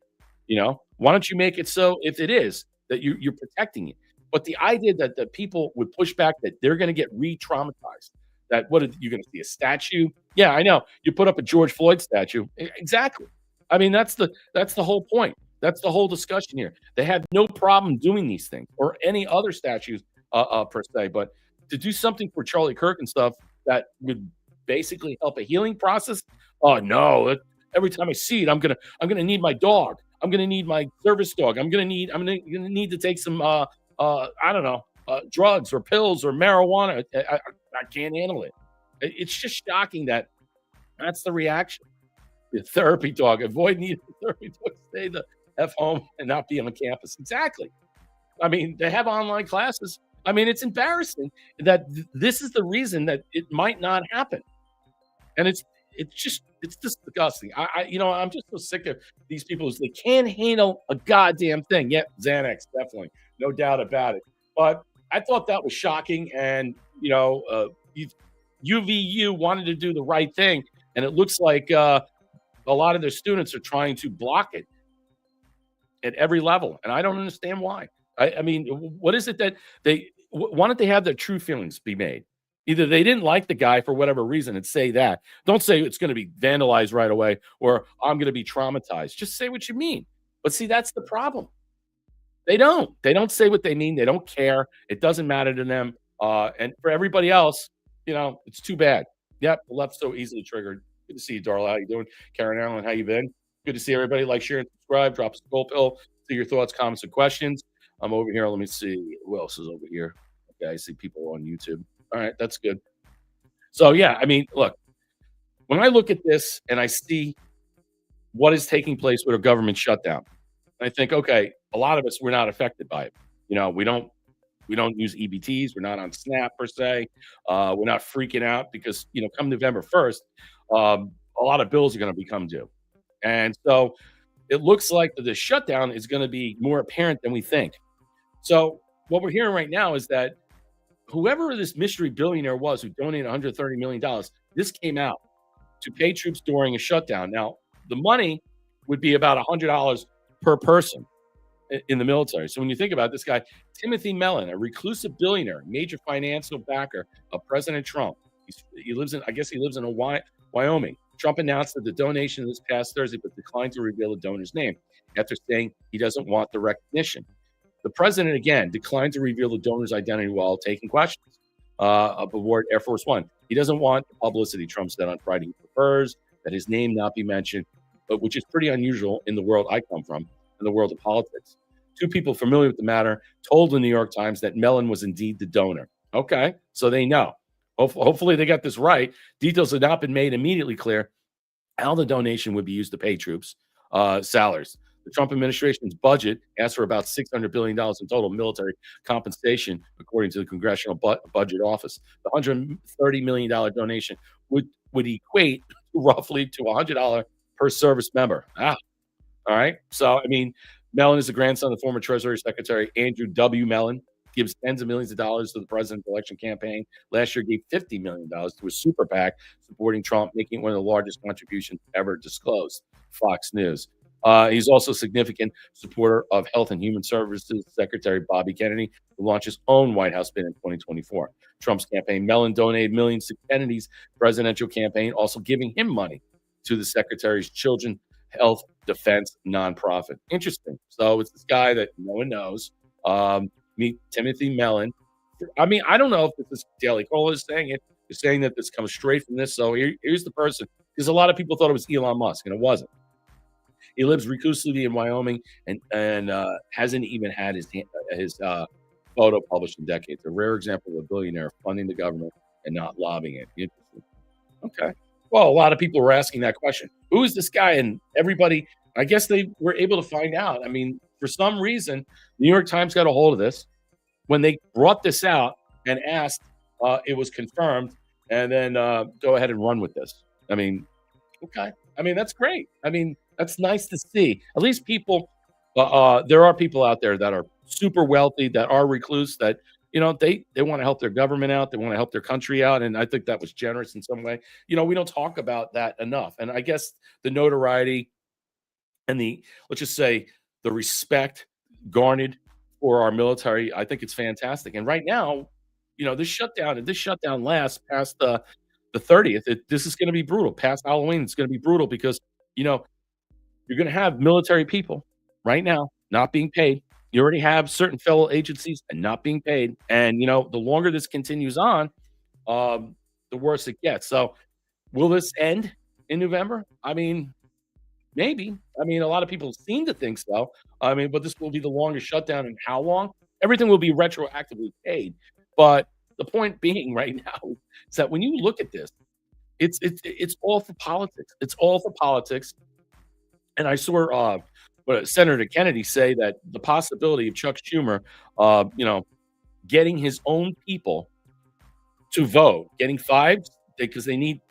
Why don't you make it so if it is that you're protecting it? But the idea that the people would push back that they're going to get re-traumatized, that what are you going to see a statue? Yeah, I know. You put up a George Floyd statue. Exactly. I mean, that's the whole point. That's the whole discussion here. They have no problem doing these things or any other statues per se, but to do something for Charlie Kirk and stuff that would basically help a healing process. Oh no! Every time I see it, I'm gonna need my dog. I'm gonna need my service dog. I'm gonna need to take some I don't know drugs or pills or marijuana. I can't handle it. It's just shocking that that's the reaction. The therapy dog. Avoid needing a therapy dog. Stay the F home and not be on campus. Exactly. I mean, they have online classes. I mean, it's embarrassing that this is the reason that it might not happen. And it's just disgusting. I'm just so sick of these people who they can't handle a goddamn thing. Yeah, Xanax, definitely. No doubt about it. But I thought that was shocking. And, UVU wanted to do the right thing. And it looks like a lot of their students are trying to block it at every level. And I don't understand why. I mean, what is it that why don't they have their true feelings be made? Either they didn't like the guy for whatever reason and say that. Don't say it's going to be vandalized right away or I'm going to be traumatized. Just say what you mean. But see, that's the problem. They don't say what they mean. They don't care. It doesn't matter to them. And for everybody else, it's too bad. Yep, the left's so easily triggered. Good to see you, Darla. How you doing? Karen Allen, how you been? Good to see everybody. Like, share, and subscribe. Drop a skull pill. See your thoughts, comments, and questions. I'm over here. Let me see who else is over here. Okay, I see people on YouTube. All right, that's good. So yeah, I mean, look, when I look at this and I see what is taking place with a government shutdown, I think, okay, a lot of us we're not affected by it. We don't use EBTs. We're not on SNAP per se. We're not freaking out because come November 1st, a lot of bills are going to become due, and so it looks like the shutdown is going to be more apparent than we think. So what we're hearing right now is that whoever this mystery billionaire was who donated $130 million, this came out to pay troops during a shutdown. Now, the money would be about $100 per person in the military. So when you think about this guy, Timothy Mellon, a reclusive billionaire, major financial backer of President Trump. He lives in Wyoming. Trump announced that the donation this past Thursday, but declined to reveal the donor's name after saying he doesn't want the recognition. The president, again, declined to reveal the donor's identity while taking questions aboard Air Force One. He doesn't want the publicity, Trump said on Friday. He prefers that his name not be mentioned, but which is pretty unusual in the world I come from, in the world of politics. Two people familiar with the matter told the New York Times that Mellon was indeed the donor. Okay, so they know. Hopefully they got this right. Details have not been made immediately clear how the donation would be used to pay troops' salaries. The Trump administration's budget asked for about $600 billion in total military compensation, according to the Congressional Budget Office. The $130 million donation would equate roughly to $100 per service member. All right. So, I mean, Mellon is the grandson of the former Treasury Secretary Andrew W. Mellon. Gives tens of millions of dollars to the president's election campaign. Last year, gave $50 million to a super PAC supporting Trump, making it one of the largest contributions ever disclosed. Fox News. He's also a significant supporter of Health and Human Services Secretary Bobby Kennedy, who launched his own White House bid in 2024. Trump's campaign, Mellon donated millions to Kennedy's presidential campaign, also giving him money to the secretary's Children's Health Defense nonprofit. Interesting. So it's this guy that no one knows. Meet Timothy Mellon. I mean, I don't know if this is Daily Caller is saying it. They're saying that this comes straight from this. So here's the person. Because a lot of people thought it was Elon Musk, and it wasn't. He lives reclusively in Wyoming and hasn't even had his photo published in decades. A rare example of a billionaire funding the government and not lobbying it. Interesting. Okay. Well, a lot of people were asking that question. Who is this guy? And everybody, I guess they were able to find out. I mean, for some reason, the New York Times got a hold of this. When they brought this out and asked, it was confirmed, and then go ahead and run with this. I mean, okay. I mean, that's great. I mean, that's nice to see. At least people, there are people out there that are super wealthy, that are recluse, that they want to help their government out, they want to help their country out, and I think that was generous in some way. We don't talk about that enough, and I guess the notoriety and the let's just say the respect garnered for our military, I think it's fantastic. And right now, if this shutdown lasts past the 30th, this is going to be brutal. Past Halloween, it's going to be brutal because you know you're going to have military people right now not being paid. You already have certain federal agencies and not being paid, and the longer this continues on, the worse it gets. So, will this end in November? I mean, maybe. I mean, a lot of people seem to think so. I mean, but this will be the longest shutdown in how long? Everything will be retroactively paid. But the point being right now is that when you look at this, it's all for politics. It's all for politics. And I saw Senator Kennedy say that the possibility of Chuck Schumer, getting his own people to vote, getting five, because they need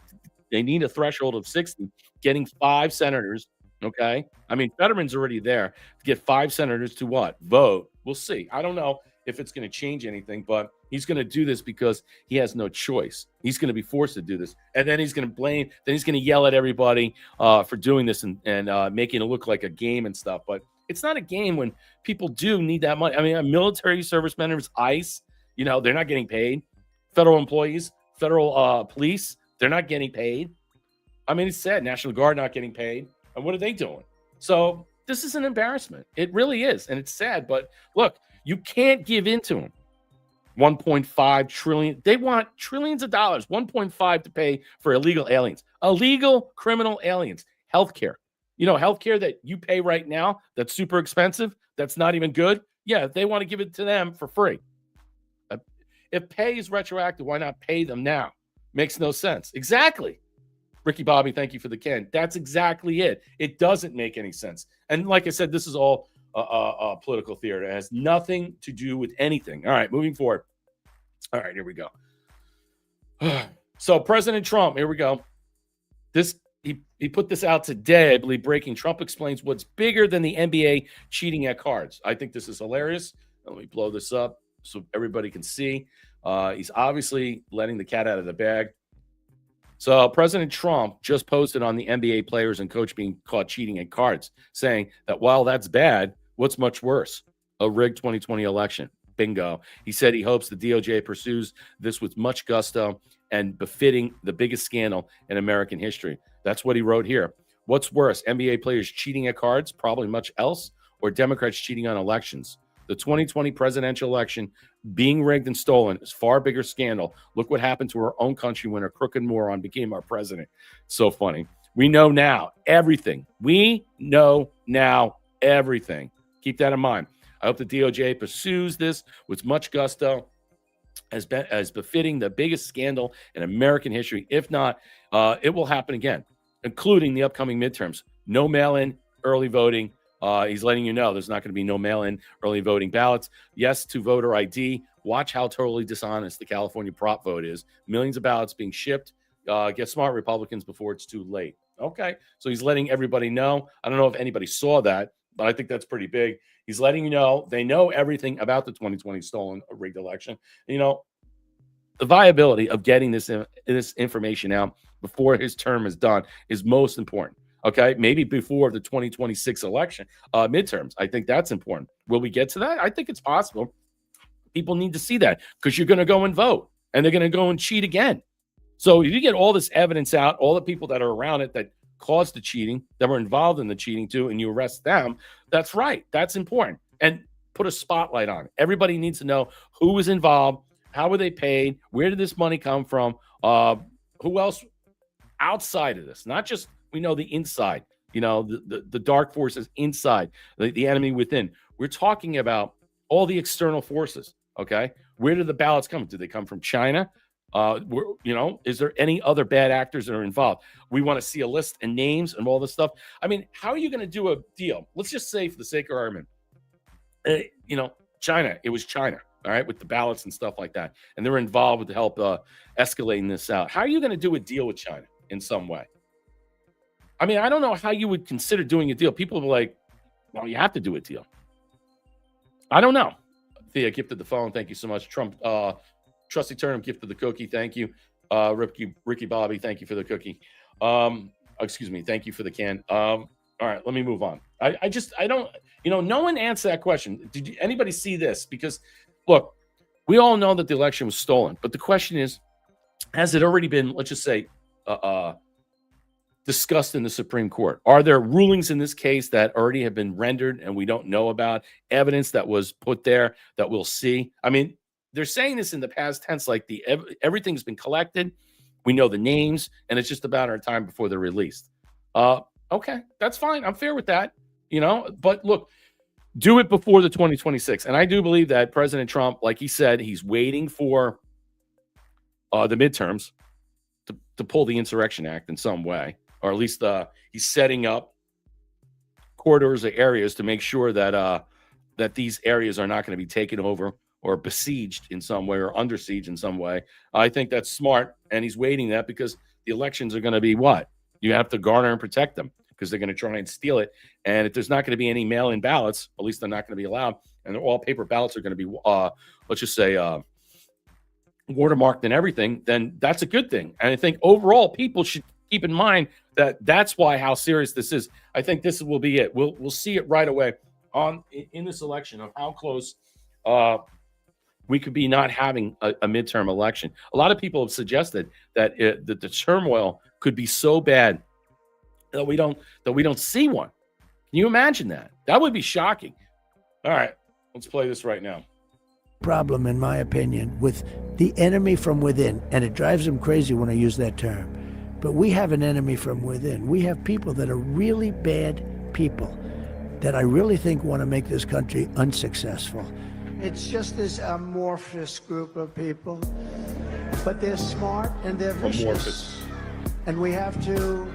a threshold of 60, getting 5 senators, okay? I mean, Fetterman's already there. To get 5 senators to what? Vote. We'll see. I don't know if it's going to change anything, but he's going to do this because he has no choice. He's going to be forced to do this. And then he's going to blame, then he's going to yell at everybody for doing this and making it look like a game and stuff. But it's not a game when people do need that money. I mean, a military service members, ICE, they're not getting paid. Federal employees, federal police, they're not getting paid. I mean, it's sad. National Guard not getting paid. And what are they doing? So this is an embarrassment. It really is. And it's sad. But look, you can't give in to them. 1.5 trillion. They want trillions of dollars, 1.5 to pay for illegal aliens, illegal criminal aliens, healthcare. Healthcare that you pay right now, that's super expensive, that's not even good. Yeah, they want to give it to them for free. If pay is retroactive, why not pay them now? Makes no sense. Exactly. Ricky Bobby, thank you for the Ken. That's exactly it. It doesn't make any sense. And like I said, this is all political theater. It has nothing to do with anything. All right, moving forward. All right, here we go. So President Trump, here we go. He put this out today, I believe, breaking. Trump explains what's bigger than the NBA cheating at cards. I think this is hilarious. Let me blow this up so everybody can see. He's obviously letting the cat out of the bag. So President Trump just posted on the NBA players and coach being caught cheating at cards, saying that while that's bad, what's much worse? A rigged 2020 election. Bingo. He said he hopes the DOJ pursues this with much gusto and befitting the biggest scandal in American history. That's what he wrote here. What's worse, NBA players cheating at cards, probably much else, or Democrats cheating on elections? The 2020 presidential election being rigged and stolen is far bigger scandal. Look what happened to our own country when a crooked moron became our president. So funny. We know now everything. We know now everything. Keep that in mind. I hope the DOJ pursues this with much gusto as befitting the biggest scandal in American history. If not, it will happen again, including the upcoming midterms. No mail-in early voting. He's letting you know there's not going to be no mail-in early voting ballots. Yes to voter ID. Watch how totally dishonest the California prop vote is. Millions of ballots being shipped. Get smart, Republicans, before it's too late. Okay, so he's letting everybody know. I don't know if anybody saw that, but I think that's pretty big. He's letting you know they know everything about the 2020 stolen rigged election. The viability of getting this information out before his term is done is most important. Okay, maybe before the 2026 election, midterms. I think that's important. Will we get to that? I think it's possible. People need to see that because you're going to go and vote and they're going to go and cheat again. So if you get all this evidence out, all the people that are around it that caused the cheating, that were involved in the cheating too, and you arrest them, that's right. That's important. And put a spotlight on it. Everybody needs to know who was involved, how were they paid, where did this money come from, who else outside of this, not just we know the inside, the dark forces inside, the enemy within. We're talking about all the external forces, okay? Where did the ballots come? Did they come from China? Is there any other bad actors that are involved? We want to see a list and names and all this stuff. I mean, how are you going to do a deal? Let's just say, for the sake of argument, China. It was China, all right, with the ballots and stuff like that, and they're involved with the help escalating this out. How are you going to do a deal with China in some way? I mean, I don't know how you would consider doing a deal. People are like, well, you have to do a deal. I don't know. Thea gifted the phone. Thank you so much. Trump, Trusty Turnham gifted the cookie. Thank you. Ricky Bobby, thank you for the cookie. Excuse me. Thank you for the can. All right, let me move on. I don't, no one answered that question. Did anybody see this? Because, look, we all know that the election was stolen. But the question is, has it already been, let's just say, discussed in the Supreme Court? Are there rulings in this case that already have been rendered and we don't know about? Evidence that was put there that we'll see? I mean, they're saying this in the past tense, like everything's been collected. We know the names, and it's just about our time before they're released. Okay, that's fine. I'm fair with that, But look, do it before the 2026. And I do believe that President Trump, like he said, he's waiting for the midterms to pull the Insurrection Act in some way. Or at least he's setting up corridors or areas to make sure that that these areas are not going to be taken over or besieged in some way or under siege in some way. I think that's smart, and he's waiting that because the elections are going to be what? You have to garner and protect them because they're going to try and steal it. And if there's not going to be any mail-in ballots, at least they're not going to be allowed, and all paper ballots are going to be, let's just say, watermarked and everything, then that's a good thing. And I think overall people should keep in mind that that's why how serious this is. I think this will be it. We'll see it right away in this election of how close we could be not having a midterm election. A lot of people have suggested that the turmoil could be so bad that we don't see one. Can you imagine that? That would be shocking. All right, let's play this right now. Problem, in my opinion, with the enemy from within, and it drives them crazy when I use that term. But we have an enemy from within. We have people that are really bad people that I really think want to make this country unsuccessful. It's just this amorphous group of people, but they're smart and they're vicious. Amorphous. And we have to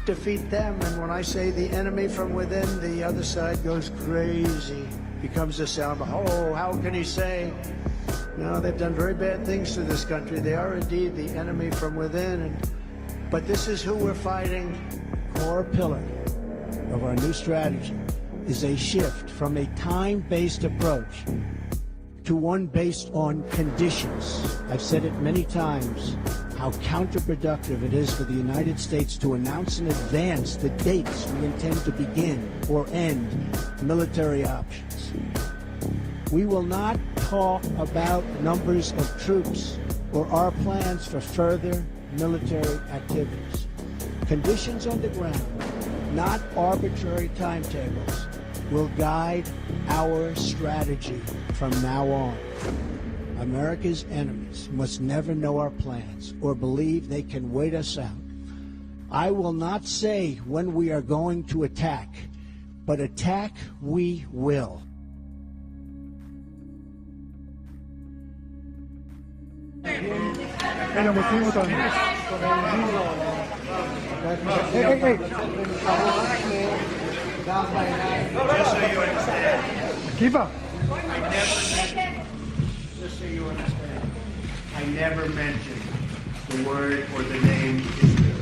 defeat them. And when I say the enemy from within, the other side goes crazy, becomes a sound. Oh, how can he say? No, they've done very bad things to this country. They are indeed the enemy from within. But this is who we're fighting. Core pillar of our new strategy is a shift from a time-based approach to one based on conditions. I've said it many times, how counterproductive it is for the United States to announce in advance the dates we intend to begin or end military options. We will not talk about numbers of troops or our plans for further military activities. Conditions on the ground, not arbitrary timetables, will guide our strategy from now on. America's enemies must never know our plans or believe they can wait us out. I will not say when we are going to attack, but attack we will. Keep up. Just so you understand, I never mentioned the word or the name Israel.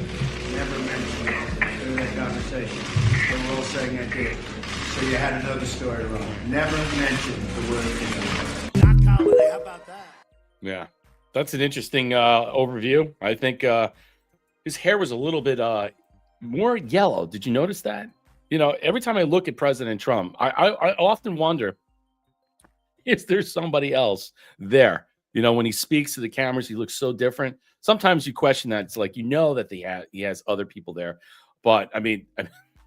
Never mentioned it in that conversation. But we're all saying I did. So you had another story wrong. Never mentioned the word Israel. Not Holiday, how about that? Yeah, that's an interesting overview. I think his hair was a little bit more yellow. Did you notice that? Every time I look at President Trump, I often wonder, is there somebody else there? When he speaks to the cameras, he looks so different. Sometimes you question that. It's like, that he has other people there. But, I mean,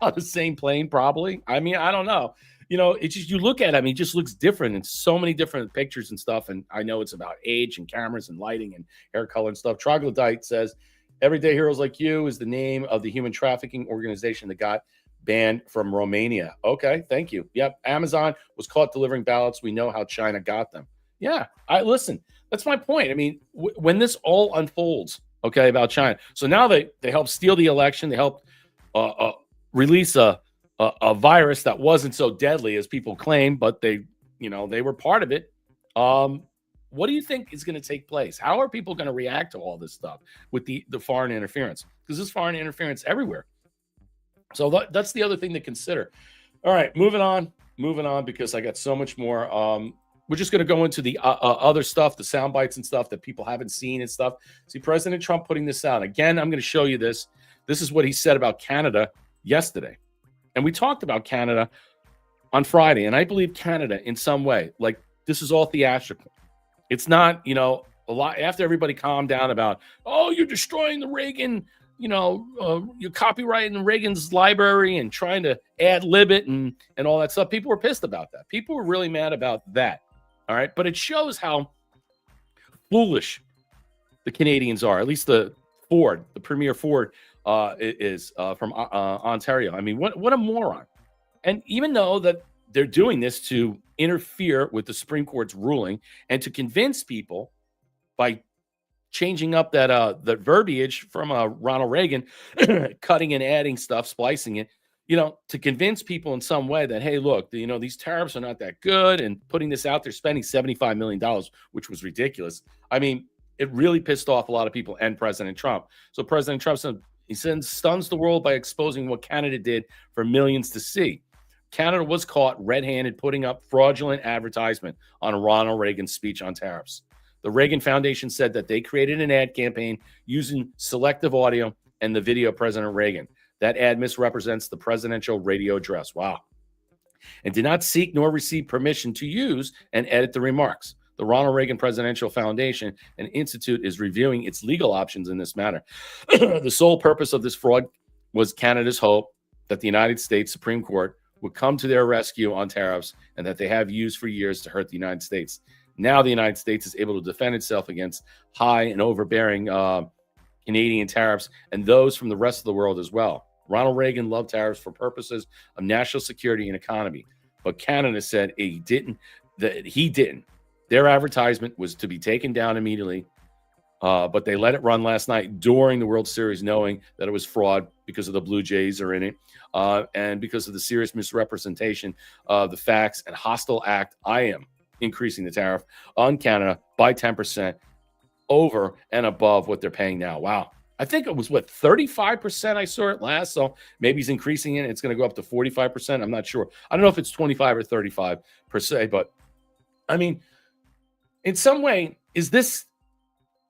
on the same plane, probably. I mean, I don't know. It's just, you look at him, he just looks different in so many different pictures and stuff. And I know it's about age and cameras and lighting and hair color and stuff. Troglodyte says, Everyday Heroes Like You is the name of the human trafficking organization that got banned from Romania. Okay, thank you. Yep, Amazon was caught delivering ballots. We know how China got them. Yeah, listen, That's my point. I mean, when this all unfolds, okay, about China. So now they help steal the election. They help release a virus that wasn't so deadly as people claim, but they were part of it. What do you think is going to take place? How are people going to react to all this stuff with the foreign interference? Because there's foreign interference everywhere. So that's the other thing to consider. All right, moving on, because I got so much more. We're just going to go into the other stuff, the sound bites and stuff that people haven't seen and stuff. See, President Trump putting this out. Again, I'm going to show you this. This is what he said about Canada yesterday. And we talked about Canada on Friday. And I believe Canada in some way, like this is all theatrical. It's not, a lot after everybody calmed down about, oh, you're destroying the Reagan, you're copyrighting Reagan's library and trying to ad lib it and all that stuff. People were pissed about that. People were really mad about that. All right. But it shows how foolish the Canadians are, at least the Premier Ford is from Ontario. I mean, what a moron. And even though that they're doing this to interfere with the Supreme Court's ruling and to convince people by changing up that verbiage from Ronald Reagan, cutting and adding stuff, splicing it, to convince people in some way that, hey, look, these tariffs are not that good, and putting this out there, spending $75 million, which was ridiculous. I mean, it really pissed off a lot of people and President Trump. So President Trump stuns the world by exposing what Canada did for millions to see. Canada was caught red-handed putting up fraudulent advertisement on Ronald Reagan's speech on tariffs. The Reagan Foundation said that they created an ad campaign using selective audio and the video of President Reagan. That ad misrepresents the presidential radio address. Wow. And did not seek nor receive permission to use and edit the remarks. The Ronald Reagan Presidential Foundation and Institute is reviewing its legal options in this matter. The sole purpose of this fraud was Canada's hope that the United States Supreme Court would come to their rescue on tariffs and that they have used for years to hurt the United States. Now the United States is able to defend itself against high and overbearing Canadian tariffs and those from the rest of the world as well. Ronald Reagan loved tariffs for purposes of national security and economy, but Canada said he didn't. Their advertisement was to be taken down immediately, but they let it run last night during the World Series, knowing that it was fraud because of the Blue Jays are in it, and because of the serious misrepresentation of the facts and hostile act. I am increasing the tariff on Canada by 10% over and above what they're paying now. Wow. I think it was 35% I saw it last. So maybe he's increasing it. It's going to go up to 45%. I'm not sure. I don't know if it's 25 or 35 per se, but I mean, in some way, is this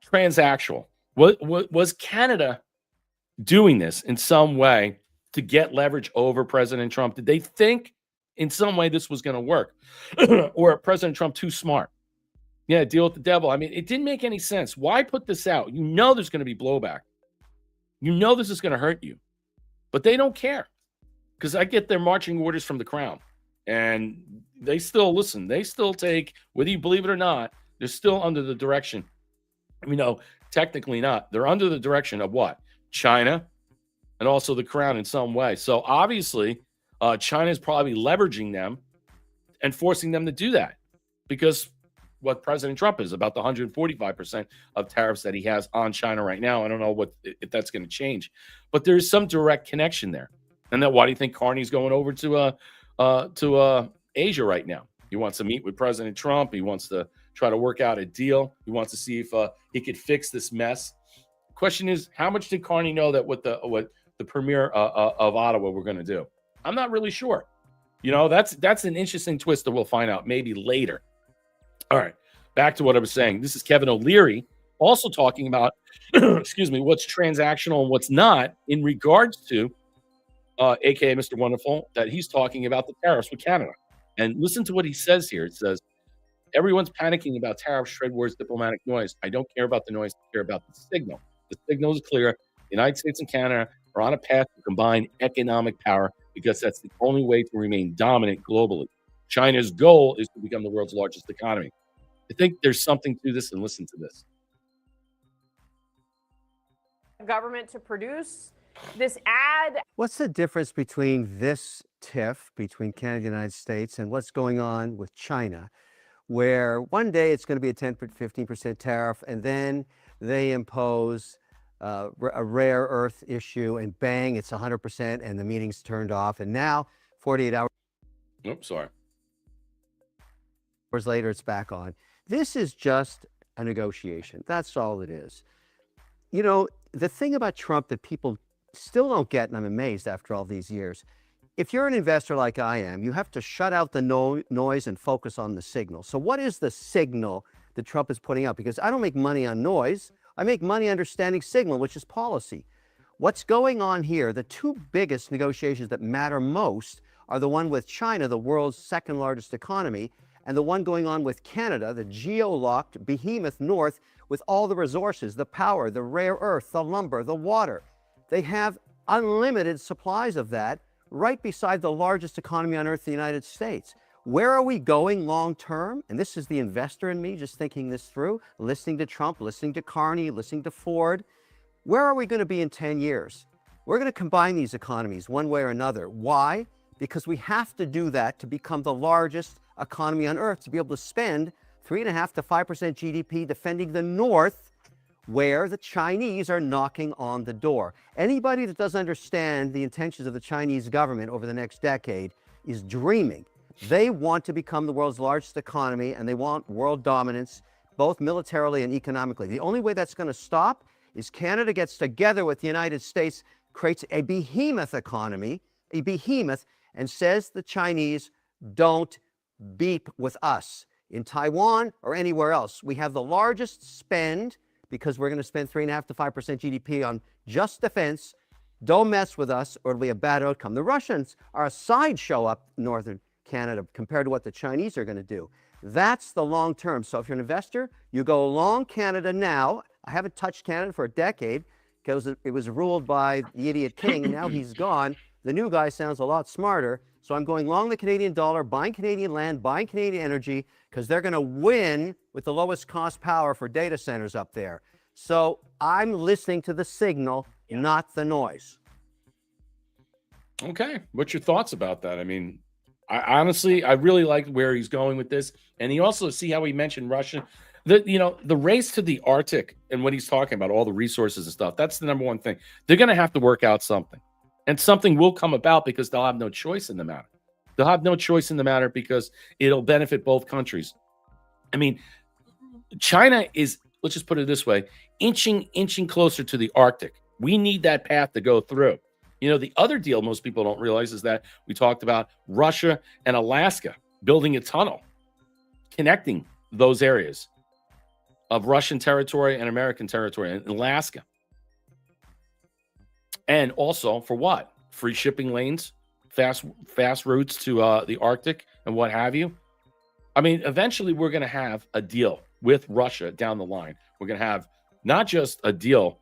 transactional? Was Canada doing this in some way to get leverage over President Trump? Did they think in some way this was going to work? Or President Trump too smart? Yeah, deal with the devil. I mean, it didn't make any sense. Why put this out? There's going to be blowback. This is going to hurt you. But they don't care, because I get their marching orders from the crown. And they still listen. They still take, whether you believe it or not, they're still under the direction. Technically not. They're under the direction of what? China and also the crown in some way. So obviously, China is probably leveraging them and forcing them to do that, because what President Trump is about the 145% of tariffs that he has on China right now. I don't know if that's going to change, but there's some direct connection there. And then why do you think Carney's going over to Asia right now? He wants to meet with President Trump. He wants to try to work out a deal. He wants to see if he could fix this mess. The question is, how much did Carney know that what the premier of Ottawa were going to do? I'm not really sure. That's an interesting twist that we'll find out maybe later. All right, back to what I was saying. This is Kevin O'Leary also talking about, excuse me, what's transactional and what's not in regards to, aka Mr. Wonderful, that he's talking about the tariffs with Canada. And listen to what he says here. It says, everyone's panicking about tariffs, trade wars, diplomatic noise. I don't care about the noise. I care about the signal. The signal is clear. The United States and Canada are on a path to combine economic power, because that's the only way to remain dominant globally. China's goal is to become the world's largest economy. I think there's something to this, and listen to this. Government to produce this ad. What's the difference between this TIF between Canada and the United States and what's going on with China, where one day it's going to be a 10, 15% tariff, and then they impose a rare earth issue, and bang, it's 100%, and the meeting's turned off. And now, 48 hours Sorry. later, it's back on. This is just a negotiation. That's all it is. You know, the thing about Trump that people still don't get, and I'm amazed after all these years, if you're an investor like I am, you have to shut out the noise and focus on the signal. So what is the signal that Trump is putting out? Because I don't make money on noise. I make money understanding signal, which is policy. What's going on here, the two biggest negotiations that matter most are the one with China, the world's second largest economy, and the one going on with Canada, the geo-locked behemoth north with all the resources, the power, the rare earth, the lumber, the water. They have unlimited supplies of that right beside the largest economy on earth, the United States. Where are we going long term? And this is the investor in me just thinking this through, listening to Trump, listening to Carney, listening to Ford. Where are we going to be in 10 years? We're going to combine these economies one way or another. Why? Because we have to do that to become the largest economy on earth, to be able to spend 3.5 to 5% GDP defending the North, where the Chinese are knocking on the door. Anybody that doesn't understand the intentions of the Chinese government over the next decade is dreaming. They want to become the world's largest economy, and they want world dominance, both militarily and economically. The only way that's going to stop is Canada gets together with the United States, creates a behemoth economy, a behemoth, and says the Chinese, don't beep with us. In Taiwan or anywhere else, we have the largest spend, because we're going to spend 3.5 to 5% GDP on just defense. Don't mess with us or it'll be a bad outcome. The Russians are a sideshow up northern Canada compared to what the Chinese are going to do. That's the long term. So if you're an investor, you go long Canada now. I haven't touched Canada for a decade because it was ruled by the idiot king, and now he's gone. The new guy sounds a lot smarter. So I'm going long the Canadian dollar, buying Canadian land, buying Canadian energy, because they're going to win with the lowest cost power for data centers up there. So I'm listening to the signal, not the noise. Okay. What's your thoughts about that? I mean, I honestly really like where he's going with this. And he also, see how he mentioned Russia. The race to the Arctic and what he's talking about, all the resources and stuff, that's the number one thing. They're going to have to work out something. And something will come about because they'll have no choice in the matter. They'll have no choice in the matter because it'll benefit both countries. I mean, China is, let's just put it this way, inching closer to the Arctic. We need that path to go through. You know, the other deal most people don't realize is that we talked about Russia and Alaska building a tunnel connecting those areas of Russian territory and American territory in Alaska. And also for what? Free shipping lanes, fast routes to the Arctic and what have you. I mean, eventually we're going to have a deal with Russia down the line. We're going to have not just a deal,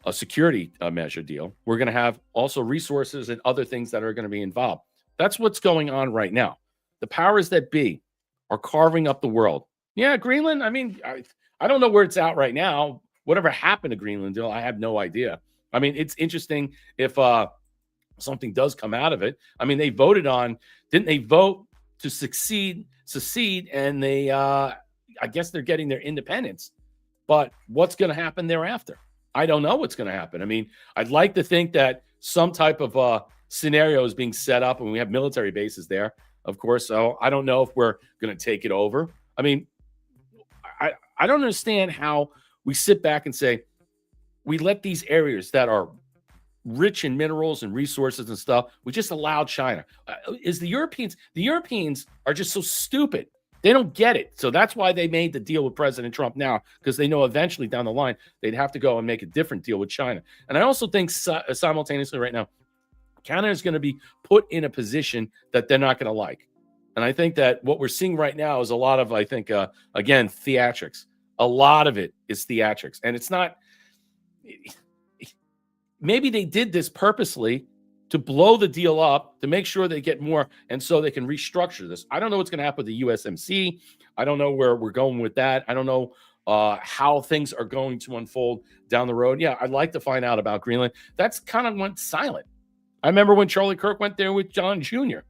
a security measure deal. We're going to have also resources and other things that are going to be involved. That's what's going on right now. The powers that be are carving up the world. Yeah, Greenland, I mean, I don't know where it's at right now. Whatever happened to Greenland deal, I have no idea. I mean, it's interesting if something does come out of it. I mean, they voted on, didn't they vote to secede, and they, I guess they're getting their independence. But what's going to happen thereafter? I don't know what's going to happen. I mean, I'd like to think that some type of scenario is being set up, and we have military bases there, of course. So I don't know if we're going to take it over. I mean, I don't understand how we sit back and say, we let these areas that are rich in minerals and resources and stuff, we just allow China. The Europeans are just so stupid. They don't get it. So that's why they made the deal with President Trump now, because they know eventually down the line, they'd have to go and make a different deal with China. And I also think simultaneously right now, Canada is going to be put in a position that they're not going to like. And I think that what we're seeing right now is a lot of, I think, again, theatrics. A lot of it is theatrics. And it's not, maybe they did this purposely to blow the deal up, to make sure they get more, and so they can restructure this. I don't know what's going to happen with the USMC. I don't know where we're going with that. I don't know how things are going to unfold down the road. Yeah, I'd like to find out about Greenland. That's kind of went silent. I remember when Charlie Kirk went there with John Jr.,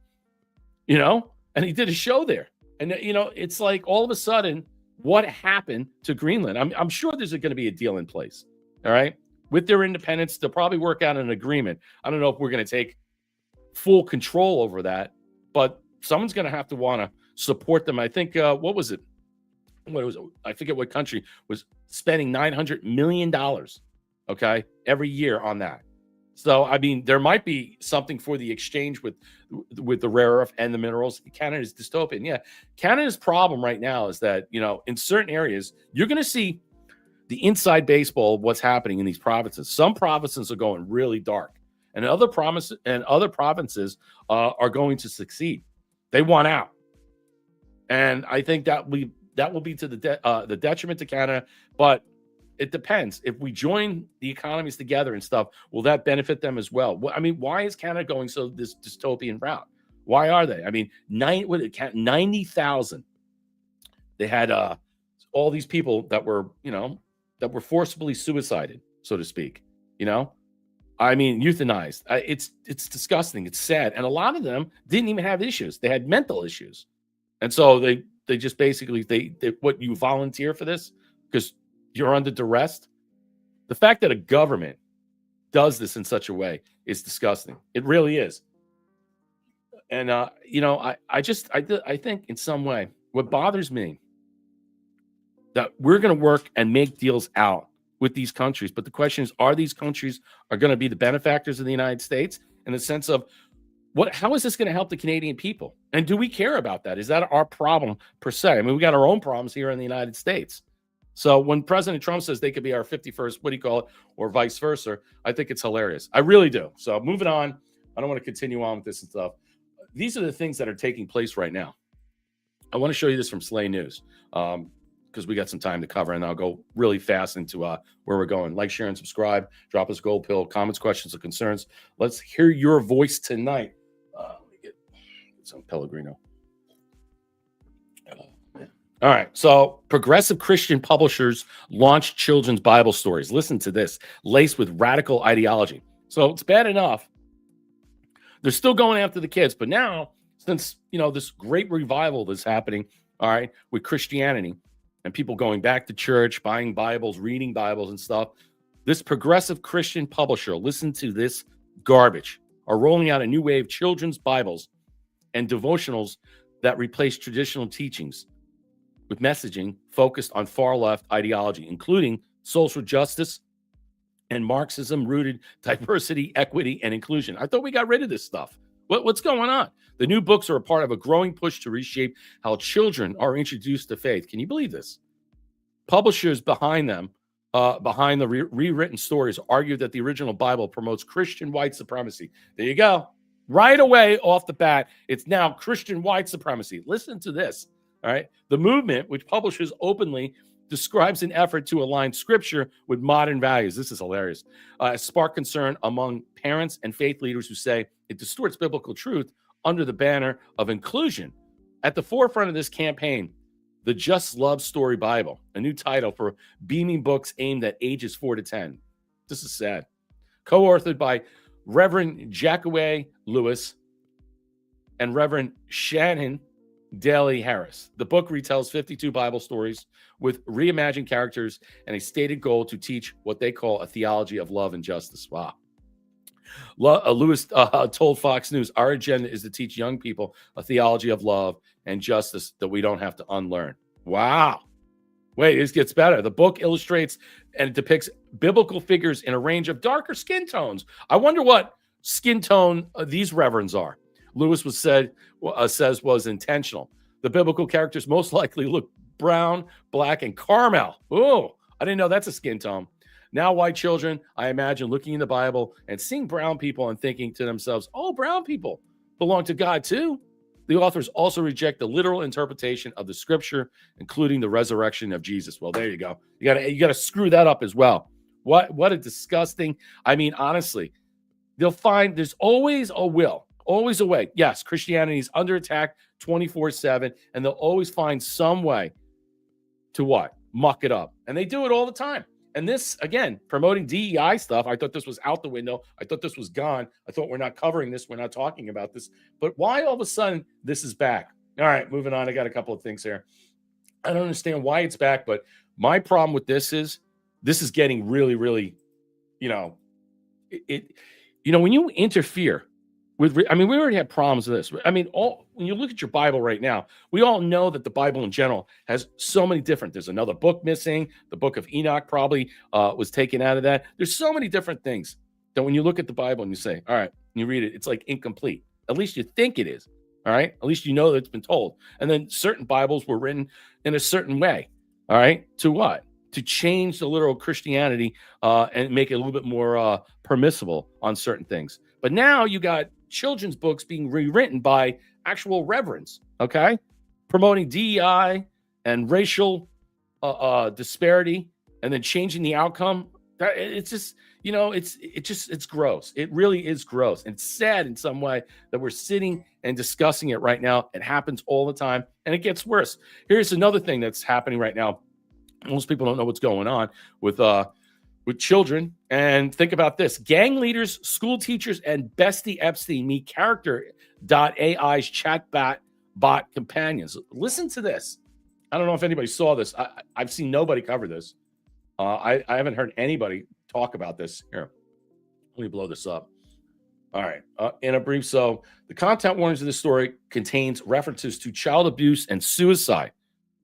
and he did a show there. And, it's like all of a sudden, what happened to Greenland? I'm sure there's going to be a deal in place. All right. With their independence, they'll probably work out an agreement. I don't know if we're going to take full control over that, but someone's going to have to want to support them. I think, what was it? I forget what country was spending $900 million, okay, every year on that. So, I mean, there might be something for the exchange with the rare earth and the minerals. Canada's dystopian. Yeah. Canada's problem right now is that, in certain areas, you're going to see the inside baseball of what's happening in these provinces. Some provinces are going really dark, and other provinces are going to succeed. They want out. And I think that will be to the detriment to Canada, but it depends. If we join the economies together and stuff, will that benefit them as well? I mean, why is Canada going this dystopian route? Why are they? I mean, 90,000. They had all these people that were forcibly suicided, so to speak. I mean, euthanized. It's disgusting. It's sad, and a lot of them didn't even have issues. They had mental issues, and so they just basically they what you volunteer for this because you're under duress. The fact that a government does this in such a way is disgusting. It really is. And I think in some way what bothers me that we're going to work and make deals out with these countries, but the question is, are these countries are going to be the benefactors of the United States in the sense of how is this going to help the Canadian people? And do we care about that? Is that our problem per se? I mean, we got our own problems here in the United States. So when President Trump says they could be our 51st, or vice versa, I think it's hilarious. I really do. So moving on, I don't want to continue on with this and stuff. These are the things that are taking place right now. I want to show you this from Slay News because we got some time to cover, and I'll go really fast into where we're going. Like, share, and subscribe. Drop us a gold pill, comments, questions, or concerns. Let's hear your voice tonight. Let me get some Pellegrino. All right. So progressive Christian publishers launch children's Bible stories. Listen to this, laced with radical ideology. So it's bad enough. They're still going after the kids. But now, since, this great revival that's happening, all right, with Christianity and people going back to church, buying Bibles, reading Bibles and stuff, this progressive Christian publisher, listen to this garbage, are rolling out a new wave of children's Bibles and devotionals that replace traditional teachings with messaging focused on far-left ideology, including social justice and Marxism-rooted diversity, equity, and inclusion. I thought we got rid of this stuff. What's going on? The new books are a part of a growing push to reshape how children are introduced to faith. Can you believe this? Publishers behind them, behind the rewritten stories, argue that the original Bible promotes Christian white supremacy. There you go. Right away, off the bat, it's now Christian white supremacy. Listen to this. All right. The movement, which publishes openly, describes an effort to align scripture with modern values. This is hilarious. Spark concern among parents and faith leaders who say it distorts biblical truth under the banner of inclusion. At the forefront of this campaign, the Just Love Story Bible, a new title for beaming books aimed at ages 4 to 10. This is sad. Co-authored by Reverend Jackaway Lewis and Reverend Shannon Daly Harris. The book retells 52 Bible stories with reimagined characters and a stated goal to teach what they call a theology of love and justice. Wow. Lewis told Fox News, our agenda is to teach young people a theology of love and justice that we don't have to unlearn. Wow. Wait, this gets better. The book illustrates and depicts biblical figures in a range of darker skin tones. I wonder what skin tone these reverends are. Lewis says was intentional. The biblical characters most likely look brown, black, and caramel. Oh, I didn't know that's a skin tone. Now, white children, I imagine, looking in the Bible and seeing brown people and thinking to themselves, oh, brown people belong to God too. The authors also reject the literal interpretation of the scripture, including the resurrection of Jesus. Well, there you go. You got to screw that up as well. What a disgusting. I mean, honestly, they'll find there's always a will. Always a way. Yes, Christianity is under attack 24/7, and they'll always find some way to what? Muck it up. And they do it all the time. And this, again, promoting DEI stuff, I thought this was out the window. I thought this was gone. I thought we're not covering this. We're not talking about this. But why all of a sudden this is back? All right, moving on. I got a couple of things here. I don't understand why it's back, but my problem with this is getting really, really, you know, when you interfere with, we already had problems with this. I mean, when you look at your Bible right now, we all know that the Bible in general has so many different, there's another book missing. The book of Enoch probably was taken out of that. There's so many different things that when you look at the Bible and you say, all right, and you read it, it's like incomplete. At least you think it is. All right. At least you know that it's been told. And then certain Bibles were written in a certain way. All right. To what? To change the literal Christianity and make it a little bit more permissible on certain things. But now you got children's books being rewritten by actual reverends, okay? Promoting DEI and racial disparity and then changing the outcome. It's just, it's gross. It really is gross. And it's sad in some way that we're sitting and discussing it right now. It happens all the time and it gets worse. Here's another thing that's happening right now. Most people don't know what's going on with children. And think about this. Gang leaders, school teachers, and Bestie Epstein meet Character.ai's chatbot companions. Listen to this. I don't know if anybody saw this. I've seen nobody cover this. I haven't heard anybody talk about this. Here, let me blow this up. All right. In a brief, so the content warnings of this story contains references to child abuse and suicide.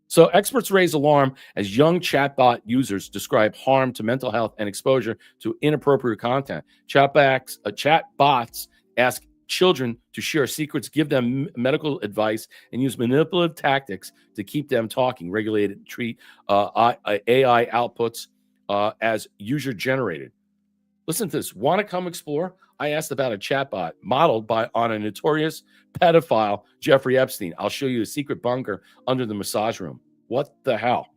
So experts raise alarm as young chatbot users describe harm to mental health and exposure to inappropriate content. Chatbots ask children to share secrets, give them medical advice, and use manipulative tactics to keep them talking. Regulated treat AI outputs as user-generated. Listen to this. Want to come explore? I asked about a chatbot modeled on a notorious pedophile, Jeffrey Epstein. I'll show you a secret bunker under the massage room. What the hell?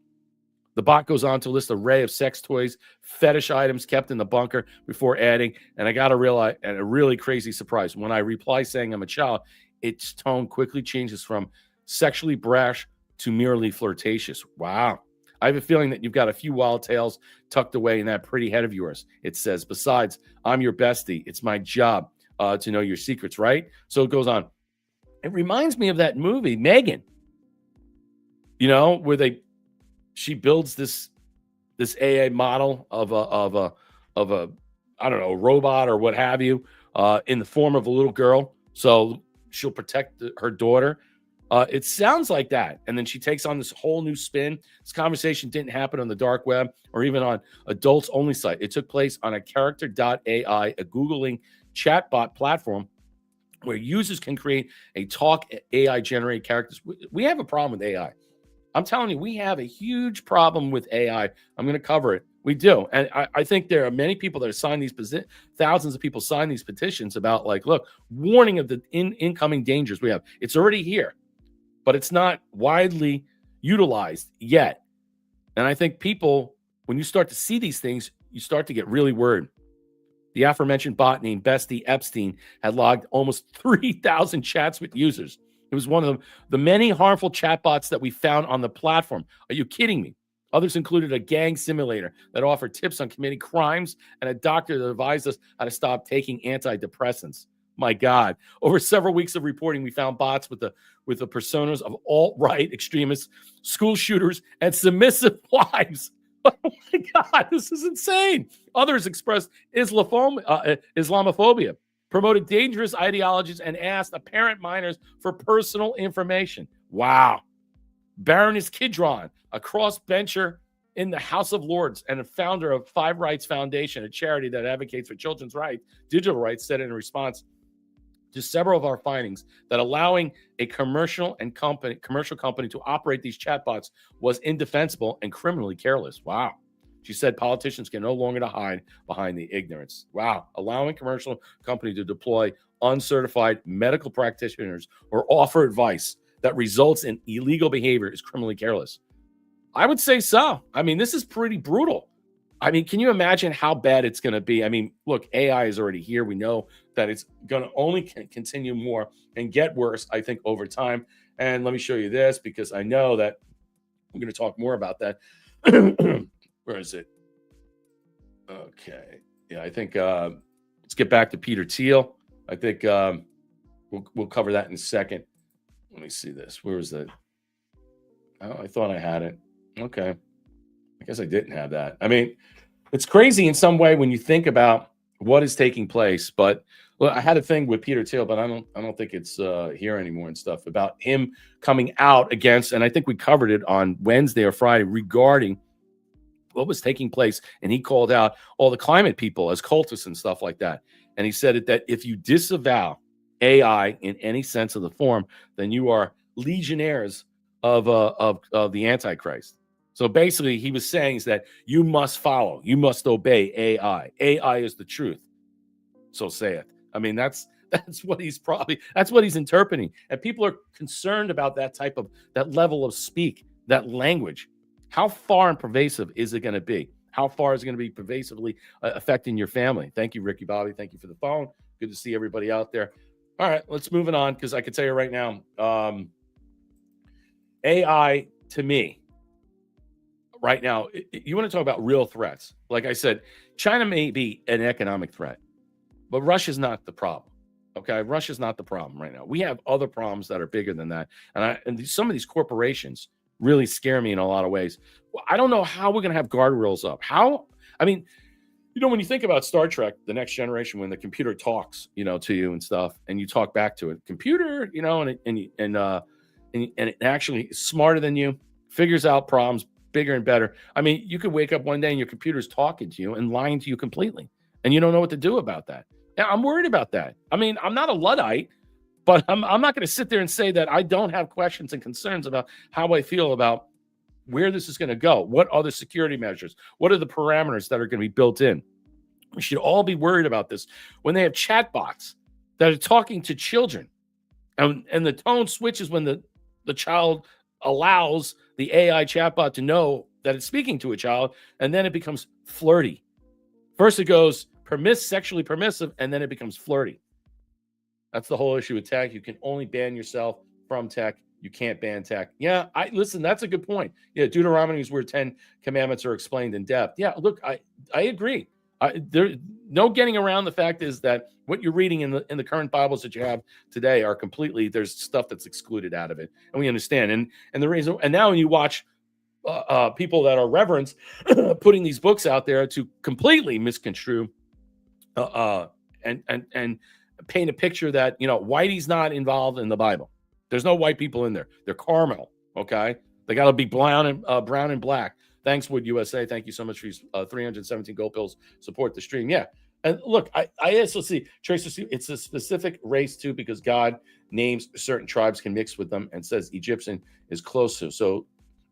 The bot goes on to list an array of sex toys, fetish items kept in the bunker before adding, and I got to realize, and a really crazy surprise, when I reply saying I'm a child, its tone quickly changes from sexually brash to merely flirtatious. Wow. I have a feeling that you've got a few wild tales tucked away in that pretty head of yours. It says, besides, I'm your bestie. It's my job to know your secrets, right? So it goes on. It reminds me of that movie, Megan, where she builds this AA model of a I don't know, robot or what have you, in the form of a little girl. So she'll protect her daughter. It sounds like that. And then she takes on this whole new spin. This conversation didn't happen on the dark web or even on adults only site. It took place on a Character.ai, a Googling chatbot platform where users can create a talk AI generated characters. We have a problem with AI. I'm telling you, we have a huge problem with AI. I'm going to cover it. We do. And I think there are many people that have signed these thousands of people sign these petitions about look, warning of the incoming dangers we have. It's already here, but it's not widely utilized yet. And I think people, when you start to see these things, you start to get really worried. The aforementioned bot named Bestie Epstein had logged almost 3,000 chats with users. It was one of the many harmful chatbots that we found on the platform. Are you kidding me? Others included a gang simulator that offered tips on committing crimes and a doctor that advised us how to stop taking antidepressants. My God. Over several weeks of reporting, we found bots with the personas of alt-right extremists, school shooters, and submissive wives. Oh my God, this is insane. Others expressed Islamophobia, promoted dangerous ideologies, and asked apparent minors for personal information. Wow. Baroness Kidron, a crossbencher in the House of Lords and a founder of Five Rights Foundation, a charity that advocates for children's rights, digital rights, said in response to several of our findings that allowing a commercial company to operate these chatbots was indefensible and criminally careless. Wow. She said politicians can no longer hide behind the ignorance. Wow. Allowing commercial company to deploy uncertified medical practitioners or offer advice that results in illegal behavior is criminally careless. I would say so. I mean, this is pretty brutal. I mean, can you imagine how bad it's going to be? I mean, look, AI is already here. We know that it's going to only continue more and get worse, I think, over time. And let me show you this because I know that we're going to talk more about that. Where is it? Okay. Yeah, I think let's get back to Peter Thiel. I think we'll cover that in a second. Let me see this. Where is that? Oh, I thought I had it. Okay. I guess I didn't have that. I mean, it's crazy in some way when you think about what is taking place. But well, I had a thing with Peter Thiel, but I don't think it's here anymore and stuff about him coming out against, and I think we covered it on Wednesday or Friday regarding what was taking place. And he called out all the climate people as cultists and stuff like that. And he said that if you disavow AI in any sense of the form, then you are legionnaires of the Antichrist. So basically, he was saying is that you must follow, you must obey AI. AI is the truth. So saith. I mean, that's what he's interpreting. And people are concerned about that level of speak, that language. How far and pervasive is it going to be? How far is it going to be pervasively affecting your family? Thank you, Ricky Bobby. Thank you for the phone. Good to see everybody out there. All right, let's move it on, because I can tell you right now, AI to me, right now, you want to talk about real threats. Like I said, China may be an economic threat, but Russia's not the problem. Okay, Russia's not the problem right now. We have other problems that are bigger than that. And some of these corporations really scare me in a lot of ways. Well, I don't know how we're going to have guardrails up. I mean, when you think about Star Trek, The Next Generation, when the computer talks, to you and stuff, and you talk back to it, computer, and it actually is smarter than you, figures out problems bigger and better. I mean, you could wake up one day and your computer's talking to you and lying to you completely, and you don't know what to do about that. Yeah, I'm worried about that. I mean, I'm not a Luddite, but I'm not going to sit there and say that I don't have questions and concerns about how I feel about where this is going to go. What are the security measures? What are the parameters that are going to be built in? We should all be worried about this. When they have chatbots that are talking to children, and the tone switches when the child allows the AI chatbot to know that it's speaking to a child, and then it becomes flirty. First it goes sexually permissive, and then it becomes flirty. That's the whole issue with tech. You can only ban yourself from tech. You can't ban tech. Yeah, listen, that's a good point. Yeah, Deuteronomy is where 10 commandments are explained in depth. Yeah, look, I agree. There no getting around the fact is that what you're reading in the current Bibles that you have today are completely, there's stuff that's excluded out of it. And we understand. And the reason, and now when you watch people that are reverends putting these books out there to completely misconstrue and paint a picture that, whitey's not involved in the Bible. There's no white people in there. They're caramel, okay? They got to be brown and black. Thanks, Wood USA. Thank you so much for your 317 gold pills. Support the stream. Yeah. And look, I also see, Tracer, it's a specific race too, because God names certain tribes can mix with them and says Egyptian is close to. So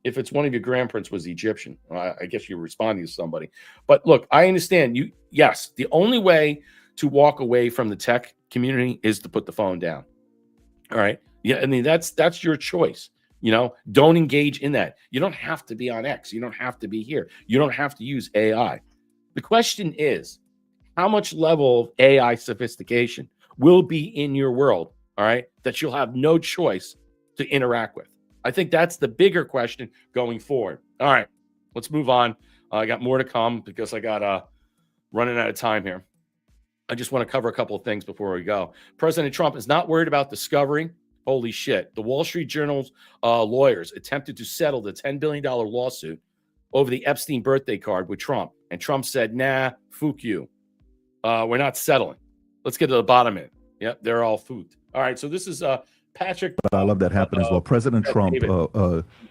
if it's one of your grandparents was Egyptian, I guess you're responding to somebody. But look, I understand you. Yes, the only way to walk away from the tech community is to put the phone down. All right. Yeah. I mean, that's your choice. Don't engage in that. You don't have to be on X. You don't have to be here. You don't have to use AI. The question is, how much level of AI sophistication will be in your world, all right, that you'll have no choice to interact with? I think that's the bigger question going forward. All right, let's move on. I got more to come because I got running out of time here. I just want to cover a couple of things before we go. President Trump is not worried about discovery. Holy shit. The Wall Street Journal's lawyers attempted to settle the $10 billion lawsuit over the Epstein birthday card with Trump. And Trump said, nah, fuck you. We're not settling. Let's get to the bottom of it. Yep, they're all fooked. All right, so this is Patrick. But I love that happened as well. President Trump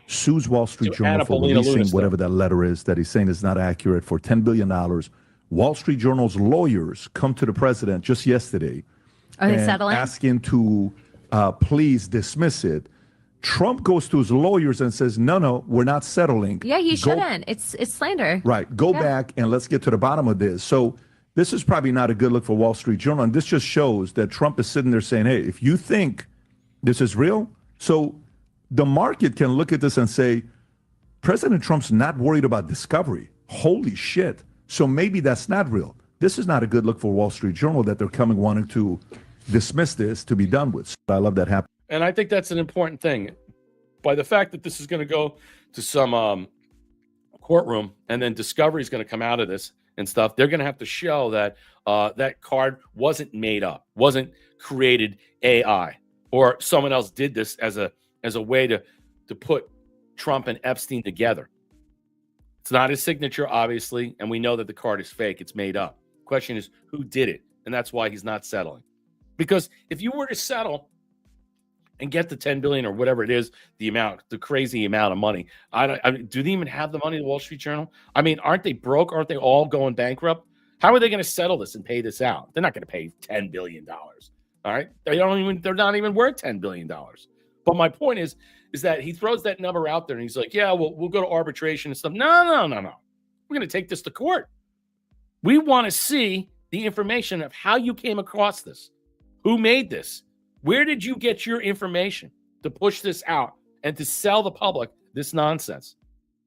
sues Wall Street Journal for releasing whatever that letter is that he's saying is not accurate for $10 billion. Wall Street Journal's lawyers come to the president just yesterday asking to please dismiss it. Trump goes to his lawyers and says, no, we're not settling. Yeah, he shouldn't. It's slander. Right. Go back and let's get to the bottom of this. So this is probably not a good look for Wall Street Journal. And this just shows that Trump is sitting there saying, hey, if you think this is real, so the market can look at this and say, President Trump's not worried about discovery. Holy shit. So maybe that's not real. This is not a good look for Wall Street Journal that they're coming wanting to dismiss this to be done with. So I love that happening. And I think that's an important thing. By the fact that this is going to go to some courtroom and then discovery is going to come out of this and stuff, they're going to have to show that that card wasn't made up, wasn't created AI. or someone else did this as a way to put Trump and Epstein together. It's not his signature, obviously, and we know that the card is fake. It's made up. Question is, who did it? And that's why he's not settling. Because if you were to settle and get the 10 billion or whatever it is, the crazy amount of money, do they even have the money? The Wall Street Journal? I mean, aren't they broke? Aren't they all going bankrupt? How are they going to settle this and pay this out? They're not going to pay $10 billion. All right, they're not even worth $10 billion. But my point is that he throws that number out there and he's like, yeah, we'll go to arbitration and stuff. No. We're going to take this to court. We want to see the information of how you came across this. Who made this? Where did you get your information to push this out and to sell the public this nonsense?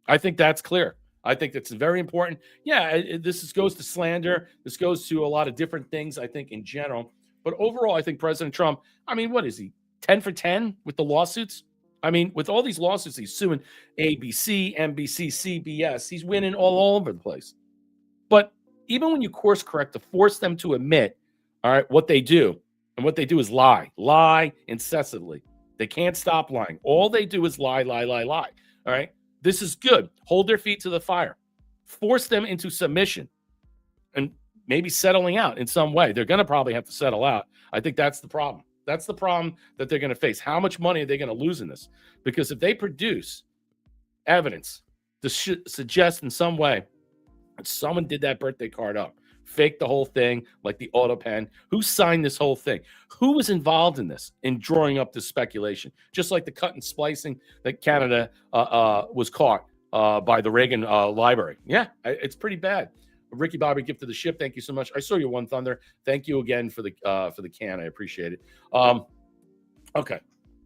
I think that's clear. I think that's very important. Yeah, this goes to slander. This goes to a lot of different things, I think, in general. But overall, I think President Trump, I mean, what is he? 10 for 10 with the lawsuits? I mean, with all these lawsuits, he's suing ABC, NBC, CBS. He's winning all over the place. But even when you course correct to force them to admit, all right, what they do, and what they do is lie incessantly. They can't stop lying. All they do is lie. All right, this is good. Hold their feet to the fire. Force them into submission and maybe settling out in some way. They're going to probably have to settle out. I think that's the problem. That's the problem that they're going to face. How much money are they going to lose in this? Because if they produce evidence to suggest in some way that someone did that birthday card up, fake the whole thing, like the auto pen, who signed this whole thing? Who was involved in this, in drawing up this speculation? Just like the cut and splicing that Canada was caught by the Reagan Library. Yeah, it's pretty bad. Ricky Bobby, gift to the ship. Thank you so much. I saw you, One Thunder. Thank you again for the can. I appreciate it. Okay,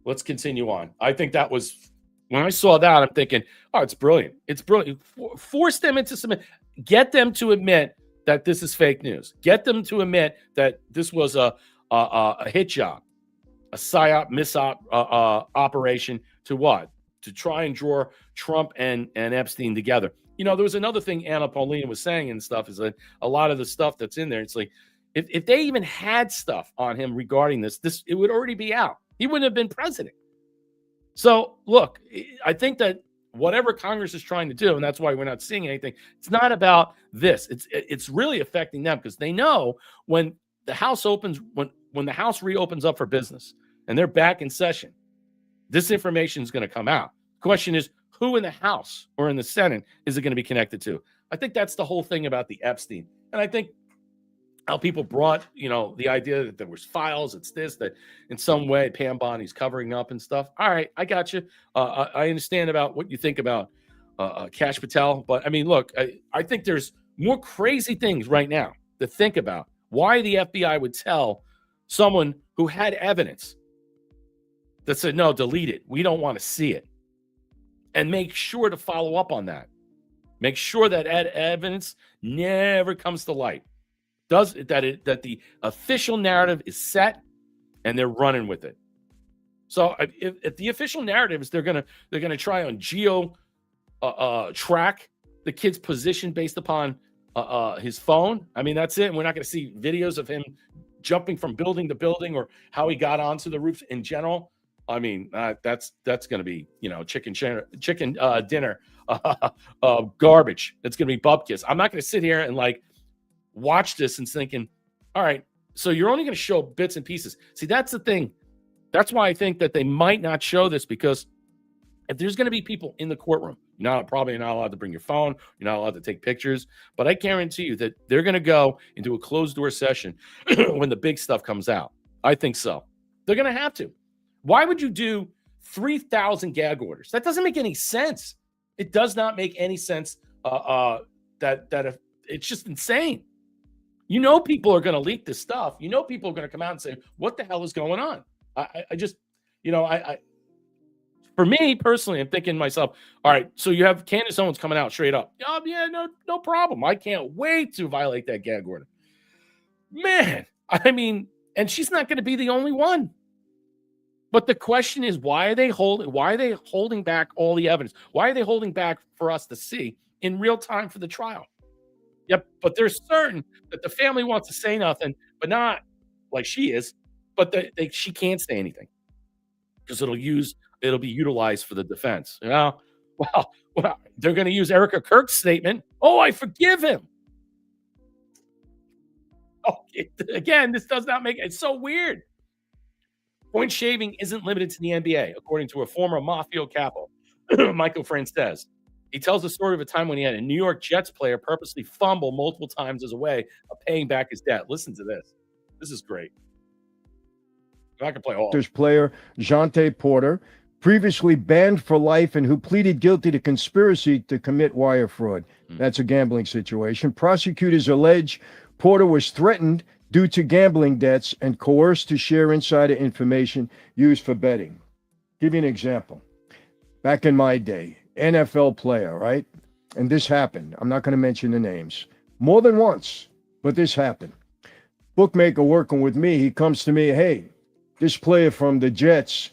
let's continue on. I think that was, when I saw that, I'm thinking, oh, it's brilliant. It's brilliant. Force them into submit. Get them to admit that this is fake news. Get them to admit that this was a hit job, a psyop, misop operation to what? To try and draw Trump and Epstein together. You know, there was another thing Anna Paulina was saying and stuff is that a lot of the stuff that's in there, it's like, if they even had stuff on him regarding this, it would already be out. He wouldn't have been president. So, look, I think that whatever Congress is trying to do, and that's why we're not seeing anything, it's not about this. It's really affecting them because they know when the House opens, when the House reopens up for business and they're back in session, this information is going to come out. The question is, who in the House or in the Senate is it going to be connected to? I think that's the whole thing about the Epstein. And I think how people brought, the idea that there was files, it's this, that in some way Pam Bondi's covering up and stuff. All right, I got you. I understand about what you think about Kash Patel. But, I mean, look, I think there's more crazy things right now to think about. Why the FBI would tell someone who had evidence that said, no, delete it. We don't want to see it. And make sure to follow up on that. Make sure that evidence never comes to light. That the official narrative is set and they're running with it. So if the official narrative is they're gonna try on track the kid's position based upon his phone. I mean, that's it. And we're not going to see videos of him jumping from building to building or how he got onto the roofs in general. I mean, that's going to be, chicken dinner, garbage. It's going to be bupkis. I'm not going to sit here and watch this and thinking, all right, so you're only going to show bits and pieces. See, that's the thing. That's why I think that they might not show this, because if there's going to be people in the courtroom, probably not allowed to bring your phone. You're not allowed to take pictures. But I guarantee you that they're going to go into a closed door session when the big stuff comes out. I think so. They're going to have to. Why would you do 3,000 gag orders? That doesn't make any sense. It does not make any sense. That it's just insane. People are going to leak this stuff. People are going to come out and say, "What the hell is going on?" For me personally, I'm thinking to myself, all right, so you have Candace Owens coming out straight up. Oh, yeah, no problem. I can't wait to violate that gag order. Man, I mean, and she's not going to be the only one. But the question is, why are they holding back all the evidence? Why are they holding back for us to see in real time for the trial? Yep, but they're certain that the family wants to say nothing, but not like she is, but she can't say anything. because it'll be utilized for the defense. You know, well, they're going to use Erica Kirk's statement. Oh, I forgive him. Oh, again, this does not make it's so weird. Point shaving isn't limited to the NBA, according to a former Mafia capo, Michael Frances. He tells the story of a time when he had a New York Jets player purposely fumble multiple times as a way of paying back his debt. Listen to this. This is great. I can play all. There's player Jonte Porter, previously banned for life and who pleaded guilty to conspiracy to commit wire fraud. That's a gambling situation. Prosecutors allege Porter was threatened due to gambling debts and coerced to share insider information used for betting. Give you an example. Back in my day, NFL player, right? And this happened. I'm not going to mention the names. More than once, but this happened. Bookmaker working with me, he comes to me, hey, this player from the Jets,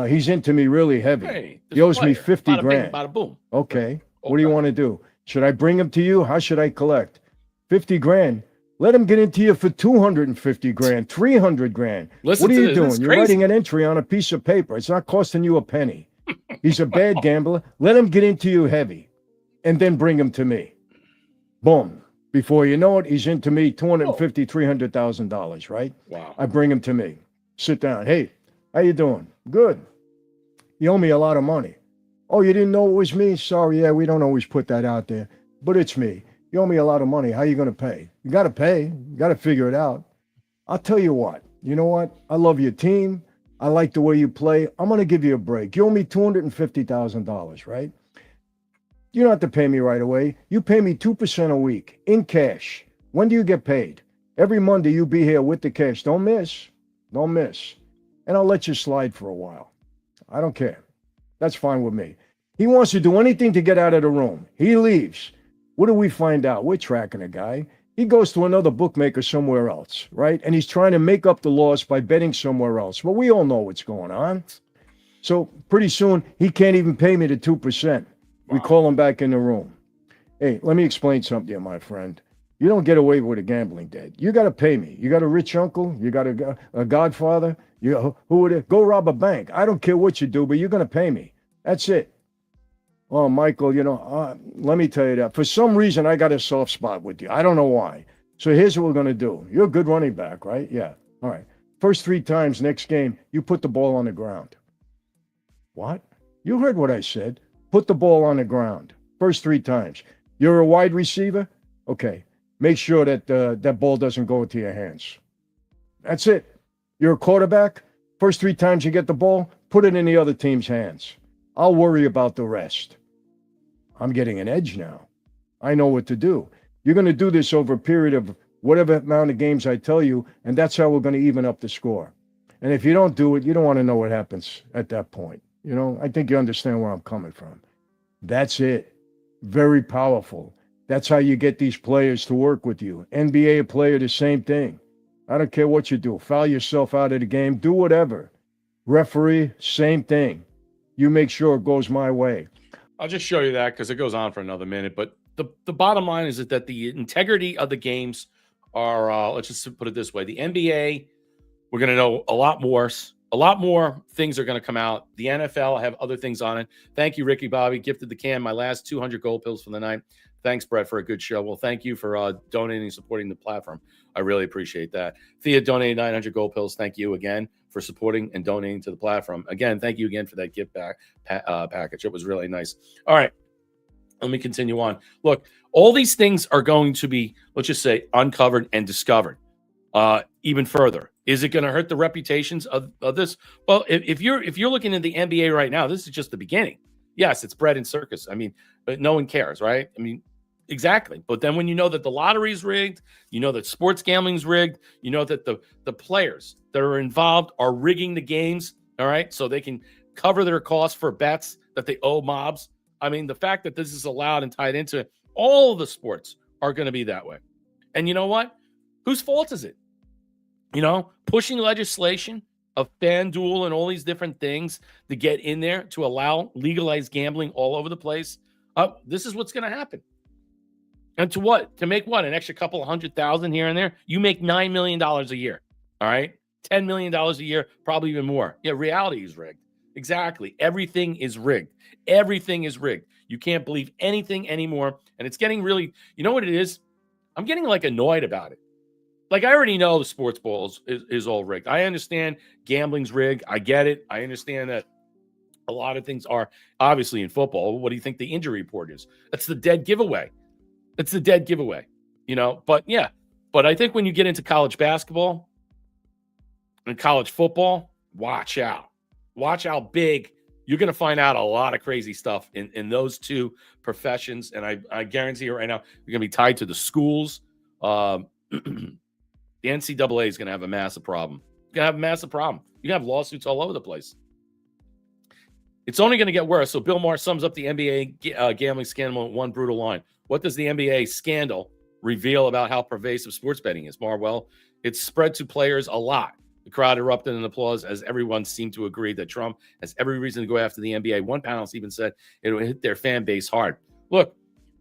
he's into me really heavy. Hey, he owes me 50 bada grand. Bing, bada boom. Okay. What do you want to do? Should I bring him to you? How should I collect? 50 grand. Let him get into you for 250 grand, 300 grand. Listen what are to you this. doing? This is You're crazy. writing an entry on a piece of paper. It's not costing you a penny. He's a bad gambler. Let him get into you heavy and then bring him to me. Boom. Before you know it, he's into me $250,000, $300,000, right? Wow. I bring him to me. Sit down. Hey, how you doing? Good. You owe me a lot of money. Oh, you didn't know it was me? Sorry, yeah, we don't always put that out there, but it's me. You owe me a lot of money. How are you going to pay? You got to pay. You got to figure it out. I'll tell you what. You know what? I love your team. I like the way you play. I'm going to give you a break. You owe me $250,000, right? You don't have to pay me right away. You pay me 2% a week in cash. When do you get paid? Every Monday you be here with the cash. Don't miss. Don't miss. And I'll let you slide for a while. I don't care. That's fine with me. He wants to do anything to get out of the room. He leaves. What do we find out? We're tracking a guy. He goes to another bookmaker somewhere else, right? And he's trying to make up the loss by betting somewhere else. Well, we all know what's going on. So pretty soon, he can't even pay me the 2%. We call him back in the room. Hey, let me explain something to you, my friend. You don't get away with a gambling debt. You got to pay me. You got a rich uncle. You got a godfather. Who would it? Go rob a bank. I don't care what you do, but you're going to pay me. That's it. Oh, Michael, let me tell you that. For some reason, I got a soft spot with you. I don't know why. So here's what we're going to do. You're a good running back, right? Yeah. All right. First 3 times next game, you put the ball on the ground. What? You heard what I said. Put the ball on the ground. First 3 times. You're a wide receiver? Okay. Make sure that that ball doesn't go into your hands. That's it. You're a quarterback? First 3 times you get the ball, put it in the other team's hands. I'll worry about the rest. I'm getting an edge now. I know what to do. You're going to do this over a period of whatever amount of games I tell you, and that's how we're going to even up the score. And if you don't do it, you don't want to know what happens at that point. I think you understand where I'm coming from. That's it. Very powerful. That's how you get these players to work with you. NBA player, the same thing. I don't care what you do. Foul yourself out of the game. Do whatever. Referee, same thing. You make sure it goes my way. I'll just show you that because it goes on for another minute. But the bottom line is that the integrity of the games are, let's just put it this way. The NBA, we're going to know a lot more. A lot more things are going to come out. The NFL, I have other things on it. Thank you, Ricky Bobby. Gifted the can, my last 200 gold pills for the night. Thanks, Brett, for a good show. Well, thank you for donating and supporting the platform. I really appreciate that. Thea donated 900 gold pills. Thank you again for supporting and donating to the platform. Again, thank you again for that gift package. It was really nice. All right, let me continue on. Look, all these things are going to be, let's just say, uncovered and discovered even further. Is it going to hurt the reputations of this? Well, if you're looking at the NBA right now, this is just the beginning. Yes, it's bread and circus. I mean, but no one cares, right? I mean, exactly. But then when you know that the lottery is rigged, you know that sports gambling is rigged, you know that the players that are involved are rigging the games, all right, so they can cover their costs for bets that they owe mobs. I mean, the fact that this is allowed and tied into it, all of the sports are going to be that way. And you know what? Whose fault is it? Pushing legislation of FanDuel and all these different things to get in there to allow legalized gambling all over the place. This is what's going to happen. And to what? To make what? An extra couple of $100,000 here and there? You make $9 million a year. All right. $10 million a year, probably even more. Yeah, reality is rigged. Exactly. Everything is rigged. Everything is rigged. You can't believe anything anymore. And it's getting really, you know what it is? I'm getting like annoyed about it. Like, I already know the sports ball is all rigged. I understand gambling's rigged. I get it. I understand that a lot of things are obviously in football. What do you think the injury report is? That's the dead giveaway. It's the dead giveaway, but yeah. But I think when you get into college basketball and college football, watch out. Watch how big you're going to find out a lot of crazy stuff in those two professions. And I guarantee you right now, you're going to be tied to the schools. The NCAA is going to have a massive problem. You're going to have a massive problem. You can have lawsuits all over the place. It's only going to get worse. So Bill Maher sums up the NBA gambling scandal in one brutal line. What does the NBA scandal reveal about how pervasive sports betting is? Maher, well, it's spread to players a lot. The crowd erupted in applause as everyone seemed to agree that Trump has every reason to go after the NBA. One panelist even said it would hit their fan base hard. Look,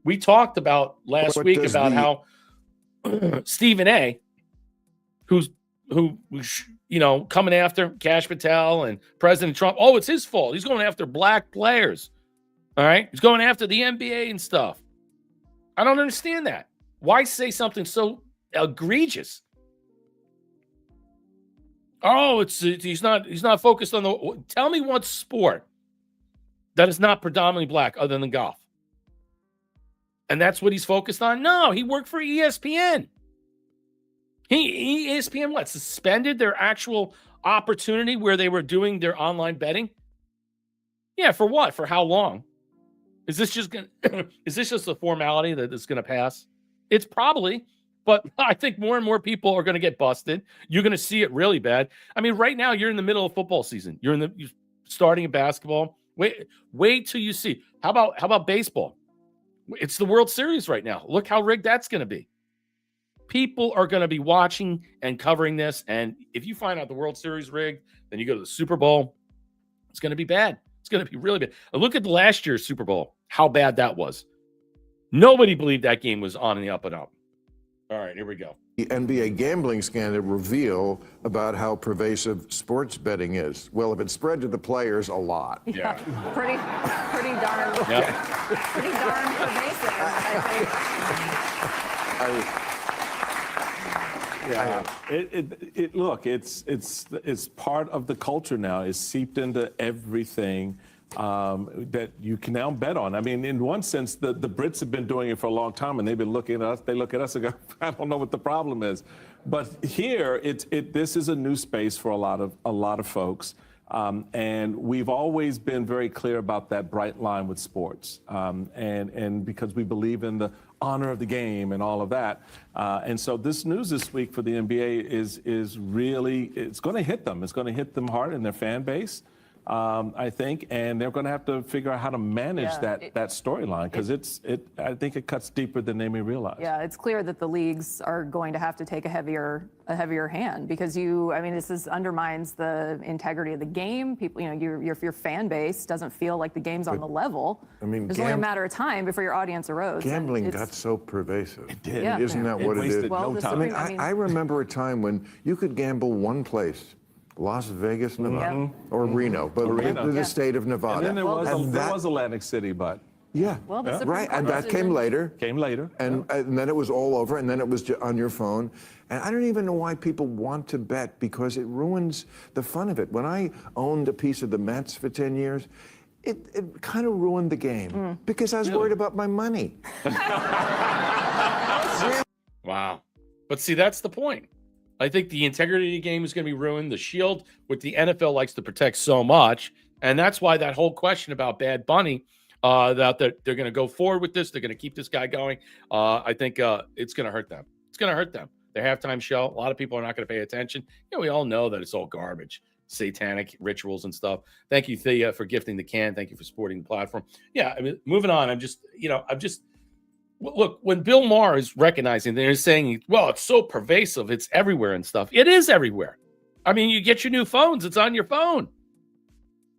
we talked about last week about how Stephen A., who coming after Kash Patel and President Trump. Oh, it's his fault. He's going after black players. All right? He's going after the NBA and stuff. I don't understand that. Why say something so egregious? Oh, he's not focused on the. Tell me what sport that is not predominantly black other than golf. And that's what he's focused on? No, he worked for ESPN. ESPN what? Suspended their actual opportunity where they were doing their online betting? Yeah, for what? For how long? Is this just a formality that is going to pass? It's probably, but I think more and more people are going to get busted. You're going to see it really bad. I mean, right now you're in the middle of football season. You're starting in basketball. Wait till you see. How about baseball? It's the World Series right now. Look how rigged that's going to be. People are going to be watching and covering this. And if you find out the World Series rigged, then you go to the Super Bowl. It's going to be bad. It's going to be really bad. Look at last year's Super Bowl, how bad that was. Nobody believed that game was on the up and up. All right, here we go. The NBA gambling scandal reveal about how pervasive sports betting is. Well, if it spread to the players, a lot. Yeah. Pretty darn. Yeah. Pretty darn pervasive, I think. Yeah, look, it's part of the culture now. It's seeped into everything that you can now bet on. I mean, in one sense, the Brits have been doing it for a long time, and they've been looking at us. They look at us and go, I don't know what the problem is. But here, this is a new space for a lot of folks. And we've always been very clear about that bright line with sports, and because we believe in the honor of the game and all of that. And so this news this week for the NBA is really, it's going to hit them. It's going to hit them hard in their fan base, I think, and they're going to have to figure out how to manage that storyline, because I think it cuts deeper than they may realize. Yeah, it's clear that the leagues are going to have to take a heavier hand, because this undermines the integrity of the game. People, your fan base doesn't feel like the game's on the level. I mean, it's only a matter of time before your audience erodes. Gambling got so pervasive. It did. Yeah. Isn't that what it is? Well, I remember a time when you could gamble one place. Las Vegas, Nevada, or Reno, but the state of Nevada. And then there was Atlantic City, but well, right, and that came later. And then it was all over, and then it was on your phone. And I don't even know why people want to bet, because it ruins the fun of it. When I owned a piece of the Mets for 10 years, it kind of ruined the game because I was worried about my money. Wow. But see, that's the point. I think the integrity of the game is going to be ruined. The shield, what the NFL likes to protect so much. And that's why that whole question about Bad Bunny, that they're going to go forward with this. They're going to keep this guy going. I think it's going to hurt them. It's going to hurt them. Their halftime show, a lot of people are not going to pay attention. We all know that it's all garbage, satanic rituals and stuff. Thank you, Thea, for gifting the can. Thank you for supporting the platform. Yeah, I mean, moving on. Look, when Bill Maher is recognizing, they're saying, well, it's so pervasive, it's everywhere and stuff. It is everywhere. I mean, you get your new phones, it's on your phone.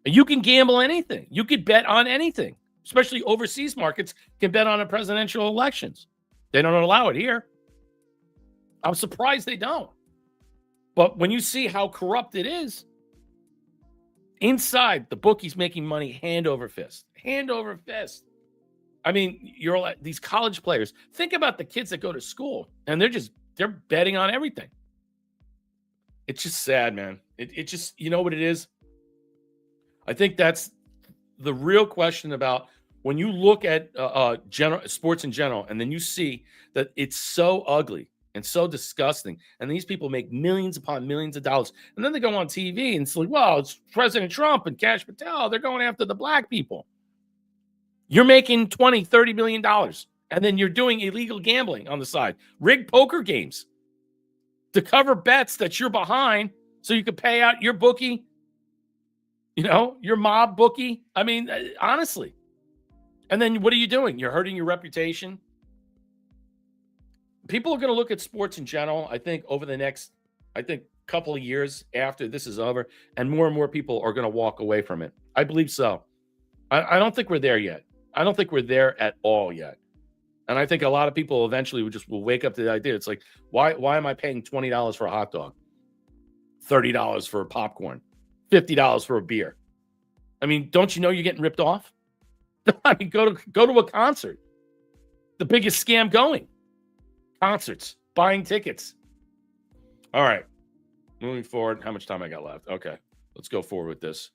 You can gamble anything. You could bet on anything, especially overseas markets can bet on presidential elections. They don't allow it here. I'm surprised they don't. But when you see how corrupt it is, Inside, the bookie's making money hand over fist. Hand over fist. I mean, these college players. Think about the kids that go to school, and they're betting on everything. It's just sad, man. It just, you know what it is? I think that's the real question about when you look at sports in general, and then you see that it's so ugly and so disgusting, and these people make millions upon millions of dollars, and then they go on TV and it's like, well, it's President Trump and Cash Patel. They're going after the black people. You're making $20-30 million, and then you're doing illegal gambling on the side, rigged poker games to cover bets that you're behind so you can pay out your bookie, your mob bookie. I mean, honestly. And then what are you doing? You're hurting your reputation. People are going to look at sports in general, I think, over the next, couple of years after this is over, and more people are going to walk away from it. I believe so. I don't think we're there yet. I don't think we're there at all yet. And I think a lot of people eventually will wake up to the idea. It's like, why am I paying $20 for a hot dog, $30 for a popcorn, $50 for a beer? I mean, don't you know you're getting ripped off? I mean, go to a concert. The biggest scam going. Concerts, buying tickets. All right. Moving forward. How much time I got left? Okay. Let's go forward with this.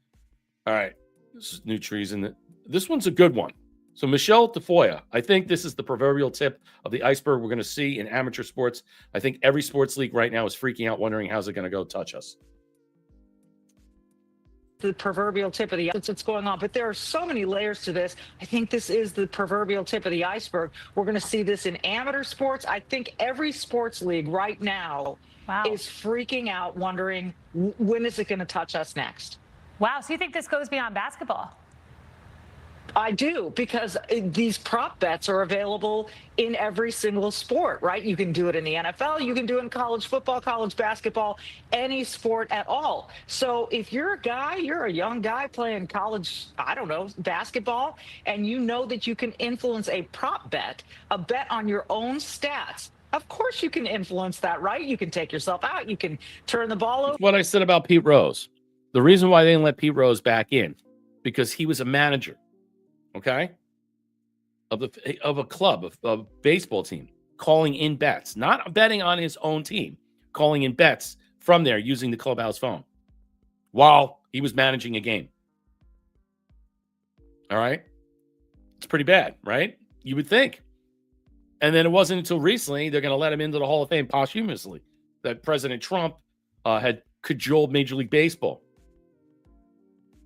All right. This is new treason. This one's a good one. So Michelle Tafoya, I think this is the proverbial tip of the iceberg we're going to see in amateur sports. I think every sports league right now is freaking out, wondering how's it going to go touch us. The proverbial tip of the what's going on, but there are so many layers to this. I think this is the proverbial tip of the iceberg. We're going to see this in amateur sports. I think every sports league right now is freaking out, wondering when is it going to touch us next. Wow. So you think this goes beyond basketball? I do, because these prop bets are available in every single sport, right? You can do it in the NFL, you can do it in college football, college basketball, any sport at all. So if you're a young guy playing college, basketball, and you know that you can influence a prop bet, a bet on your own stats, of course you can influence that, right? You can take yourself out, you can turn the ball over. What I said about Pete Rose. The reason why they didn't let Pete Rose back in, because he was a manager. Okay, of a club, of a baseball team, calling in bets, not betting on his own team, calling in bets from there using the clubhouse phone while he was managing a game. All right, it's pretty bad, right? You would think. And then it wasn't until recently they're going to let him into the Hall of Fame posthumously that President Trump had cajoled Major League Baseball.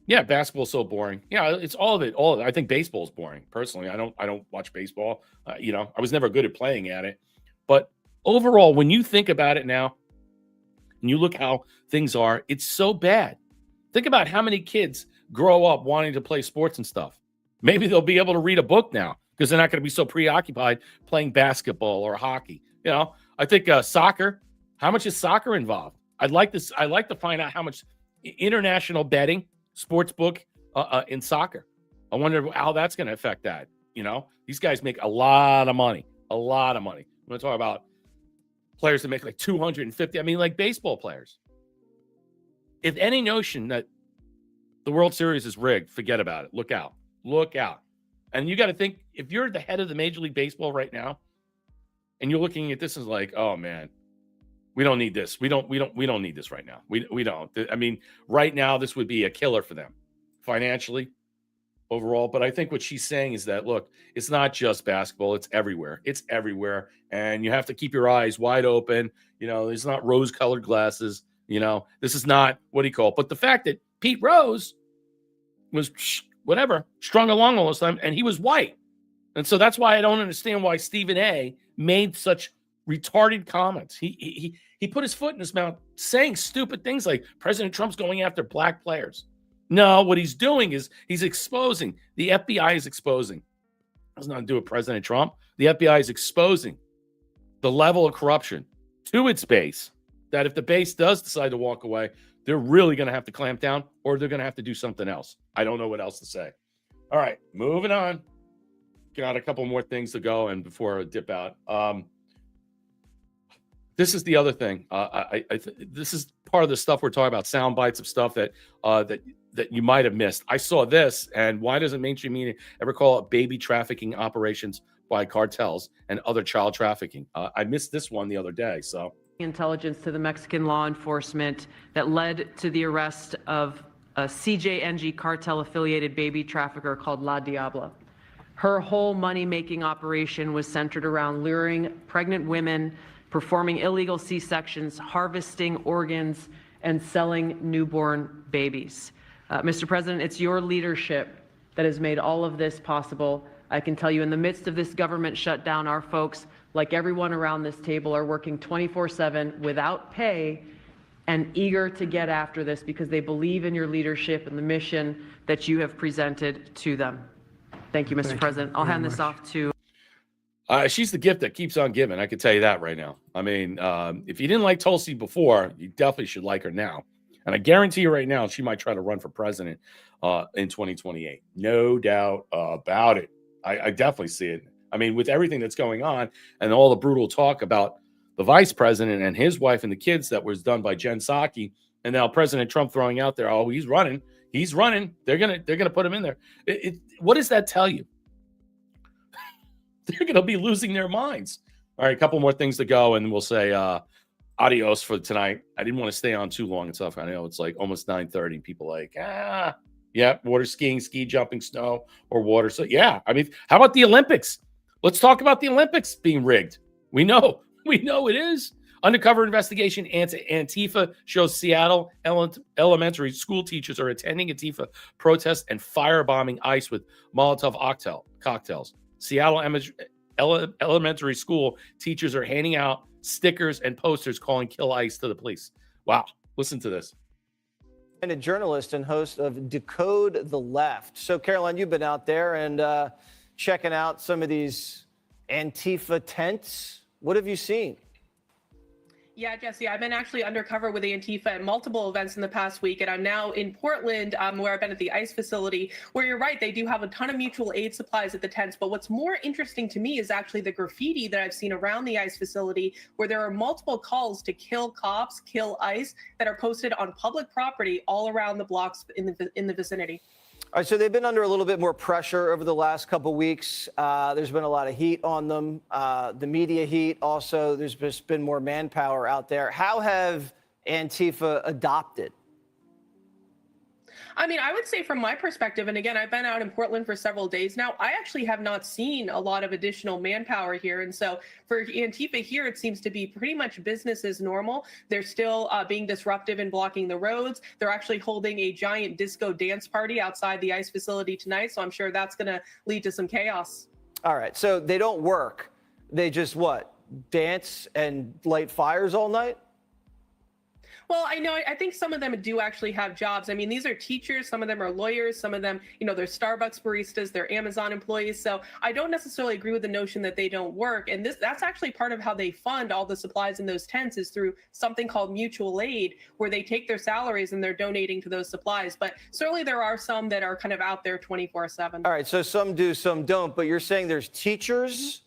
Yeah, basketball's so boring. Yeah, it's all of it. I think baseball's boring. Personally, I don't watch baseball. I was never good at playing at it. But overall, when you think about it now, and you look how things are, it's so bad. Think about how many kids grow up wanting to play sports and stuff. Maybe they'll be able to read a book now because they're not going to be so preoccupied playing basketball or hockey. I think soccer. How much is soccer involved? I'd like to find out how much international betting. Sports book in soccer. I wonder how that's going to affect that. These guys make a lot of money. I'm going to talk about players that make like 250. I mean, like baseball players. If any notion that the World Series is rigged, forget about it. Look out. And you got to think, if you're the head of the Major League Baseball right now, and you're looking at this as like, oh man, we don't need this. We don't need this right now. We don't. I mean, right now, this would be a killer for them financially overall. But I think what she's saying is that, look, it's not just basketball. It's everywhere. And you have to keep your eyes wide open. It's not rose-colored glasses. This is not what he called. But the fact that Pete Rose was strung along all this time, and he was white. And so that's why I don't understand why Stephen A. made such retarded comments. He put his foot in his mouth saying stupid things like President Trump's going after black players. No, what he's doing is he's exposing. The FBI is exposing. It has nothing to do with President Trump. The FBI is exposing the level of corruption to its base, that if the base does decide to walk away, they're really going to have to clamp down, or they're going to have to do something else. I don't know what else to say. All right, moving on. Got a couple more things to go, and before I dip out, this is the other thing. This is part of the stuff we're talking about, sound bites of stuff that that you might have missed. I saw this, and why doesn't mainstream media ever call it baby trafficking operations by cartels and other child trafficking? I missed this one the other day. So intelligence to the Mexican law enforcement that led to the arrest of a CJNG cartel-affiliated baby trafficker called La Diabla. Her whole money-making operation was centered around luring pregnant women, performing illegal C-sections, harvesting organs, and selling newborn babies. Mr. President, it's your leadership that has made all of this possible. I can tell you, in the midst of this government shutdown, our folks, like everyone around this table, are working 24/7 without pay and eager to get after this because they believe in your leadership and the mission that you have presented to them. Thank you, Mr. President. I'll hand this off to... she's the gift that keeps on giving. I can tell you that right now. I mean, if you didn't like Tulsi before, you definitely should like her now. And I guarantee you right now, she might try to run for president in 2028. No doubt about it. I definitely see it. I mean, with everything that's going on and all the brutal talk about the vice president and his wife and the kids that was done by Jen Psaki, and now President Trump throwing out there, oh, he's running. They're gonna put him in there. What does that tell you? They're gonna be losing their minds. All right, a couple more things to go, and we'll say adios for tonight. I didn't want to stay on too long and stuff. I know it's like almost 9:30. People like, yeah, water skiing, ski jumping, snow, or water. So yeah, I mean, how about the Olympics? Let's talk about the Olympics being rigged. We know it is. Undercover investigation into Antifa shows Seattle elementary school teachers are attending Antifa protests and firebombing ICE with Molotov cocktails. Seattle elementary school teachers are handing out stickers and posters calling kill ICE to the police. Wow. Listen to this. And a journalist and host of Decode the Left. So, Caroline, you've been out there and checking out some of these Antifa tents. What have you seen? Yeah, Jesse, I've been actually undercover with Antifa at multiple events in the past week, and I'm now in Portland, where I've been at the ICE facility, where you're right, they do have a ton of mutual aid supplies at the tents. But what's more interesting to me is actually the graffiti that I've seen around the ICE facility, where there are multiple calls to kill cops, kill ICE, that are posted on public property all around the blocks in the vicinity. All right, so they've been under a little bit more pressure over the last couple of weeks. There's been a lot of heat on them, the media heat. Also, there's just been more manpower out there. How have Antifa adopted? I mean, I would say from my perspective, and again, I've been out in Portland for several days now, I actually have not seen a lot of additional manpower here. And so for Antifa here, it seems to be pretty much business as normal. They're still being disruptive and blocking the roads. They're actually holding a giant disco dance party outside the ICE facility tonight. So I'm sure that's going to lead to some chaos. All right. So they don't work. They just what? Dance and light fires all night? Well, I think some of them do actually have jobs. I mean, these are teachers. Some of them are lawyers. Some of them, they're Starbucks baristas. They're Amazon employees. So I don't necessarily agree with the notion that they don't work. And that's actually part of how they fund all the supplies in those tents is through something called mutual aid, where they take their salaries and they're donating to those supplies. But certainly there are some that are kind of out there 24/7. All right. So some do, some don't. But you're saying there's teachers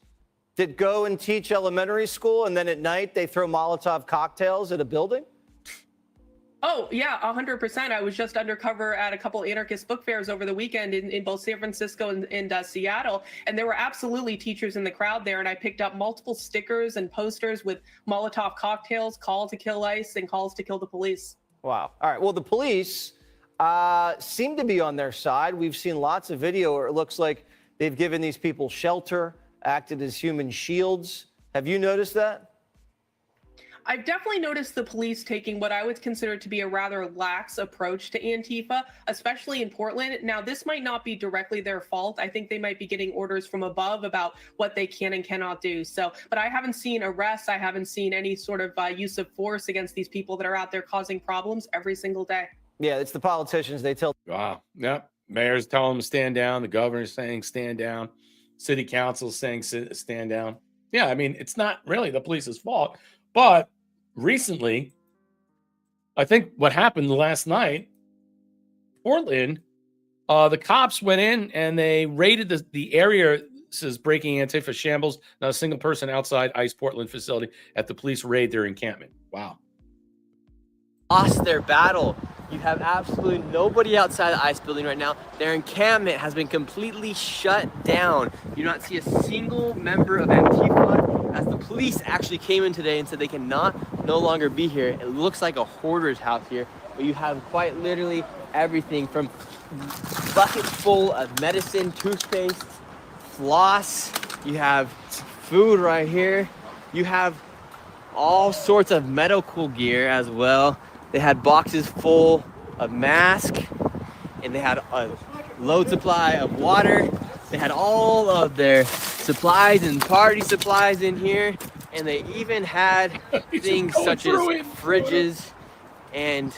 that go and teach elementary school, and then at night they throw Molotov cocktails at a building? Oh, yeah, 100%. I was just undercover at a couple anarchist book fairs over the weekend in both San Francisco and Seattle. And there were absolutely teachers in the crowd there. And I picked up multiple stickers and posters with Molotov cocktails, call to kill ICE, and calls to kill the police. Wow. All right. Well, the police seem to be on their side. We've seen lots of video where it looks like they've given these people shelter, acted as human shields. Have you noticed that? I've definitely noticed the police taking what I would consider to be a rather lax approach to Antifa, especially in Portland. Now, this might not be directly their fault. I think they might be getting orders from above about what they can and cannot do. So, but I haven't seen arrests. I haven't seen any sort of use of force against these people that are out there causing problems every single day. Yeah, it's the politicians. They tell. Wow. Yep. Mayor's telling them to stand down. The governor's saying stand down. City council's saying stand down. Yeah, I mean, it's not really the police's fault. But recently, I think what happened last night, Portland, the cops went in and they raided the area. Says breaking Antifa shambles. Not a single person outside ICE Portland facility at the police raid their encampment. Wow. Lost their battle. You have absolutely nobody outside the ICE building right now. Their encampment has been completely shut down. You do not see a single member of Antifa, as the police actually came in today and said they cannot no longer be here. It looks like a hoarder's house here, but you have quite literally everything from buckets full of medicine, toothpaste, floss. You have food right here. You have all sorts of medical gear as well. They had boxes full of masks, and they had a load supply of water. They had all of their supplies and party supplies in here, and they even had things such as fridges, and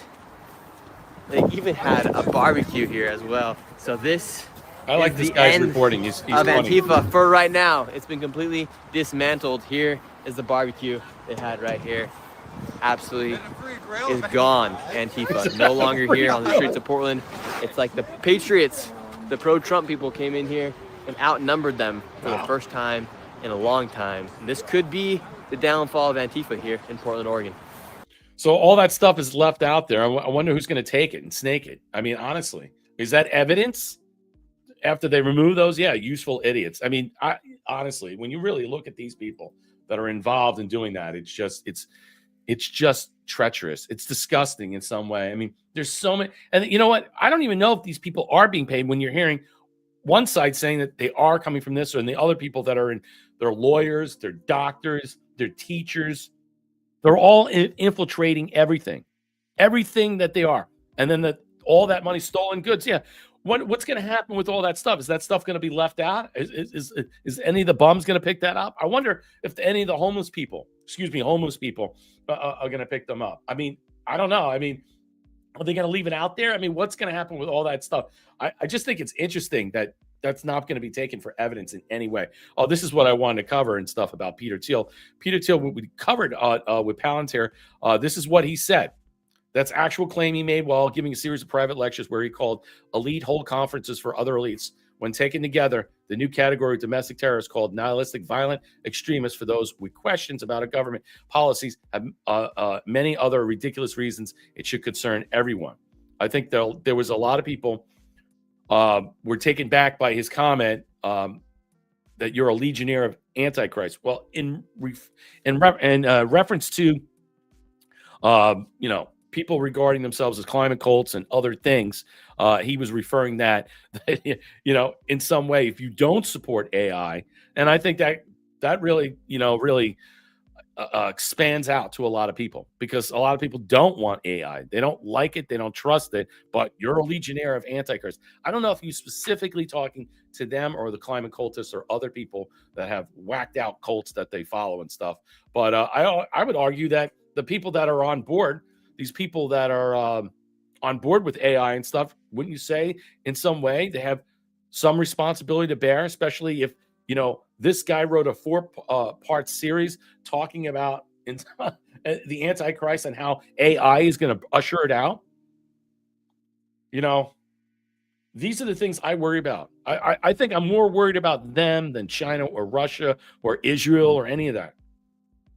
they even had a barbecue here as well. So this I like is this the guy's end reporting. He's of funny. Antifa for right now. It's been completely dismantled. Here is the barbecue they had right here. Absolutely is gone. Antifa no longer here on the streets of Portland. It's like the Patriots, the pro-Trump people came in here and outnumbered them for the first time in a long time. And this could be the downfall of Antifa here in Portland, Oregon. So all that stuff is left out there. I wonder who's going to take it and snake it. I mean, honestly, is that evidence? After they remove those, yeah, useful idiots. I mean, honestly, when you really look at these people that are involved in doing that, it's just treacherous. It's disgusting in some way. I mean, there's so many, and you know what? I don't even know if these people are being paid when you're hearing one side saying that they are coming from this, and the other people that are they're lawyers, they're doctors, they're teachers. They're all infiltrating everything that they are. And then all that money, stolen goods. Yeah. What's going to happen with all that stuff? Is that stuff going to be left out? Is any of the bums going to pick that up? I wonder if any of the homeless people are going to pick them up. I mean, I don't know. I mean, are they going to leave it out there? I mean, what's going to happen with all that stuff? I just think it's interesting that that's not going to be taken for evidence in any way. Oh, this is what I wanted to cover and stuff about Peter Thiel. Peter Thiel, we covered with Palantir. This is what he said. That's actual claim he made while giving a series of private lectures where he called elite hold conferences for other elites. When taken together, the new category of domestic terrorists called nihilistic violent extremists for those with questions about a government policies have many other ridiculous reasons it should concern everyone. I think there was a lot of people were taken back by his comment that you're a legionnaire of Antichrist. Well, in reference to people regarding themselves as climate cults and other things, he was referring that in some way, if you don't support AI, and I think that really expands out to a lot of people, because a lot of people don't want AI. They don't like it. They don't trust it. But you're a legionnaire of Antichrist. I don't know if you're specifically talking to them or the climate cultists or other people that have whacked out cults that they follow and stuff. But I would argue that the people that are on board, these people that are on board with AI and stuff, wouldn't you say in some way they have some responsibility to bear, especially if, this guy wrote a 4-part series talking about the Antichrist and how AI is going to usher it out. These are the things I worry about. I think I'm more worried about them than China or Russia or Israel or any of that.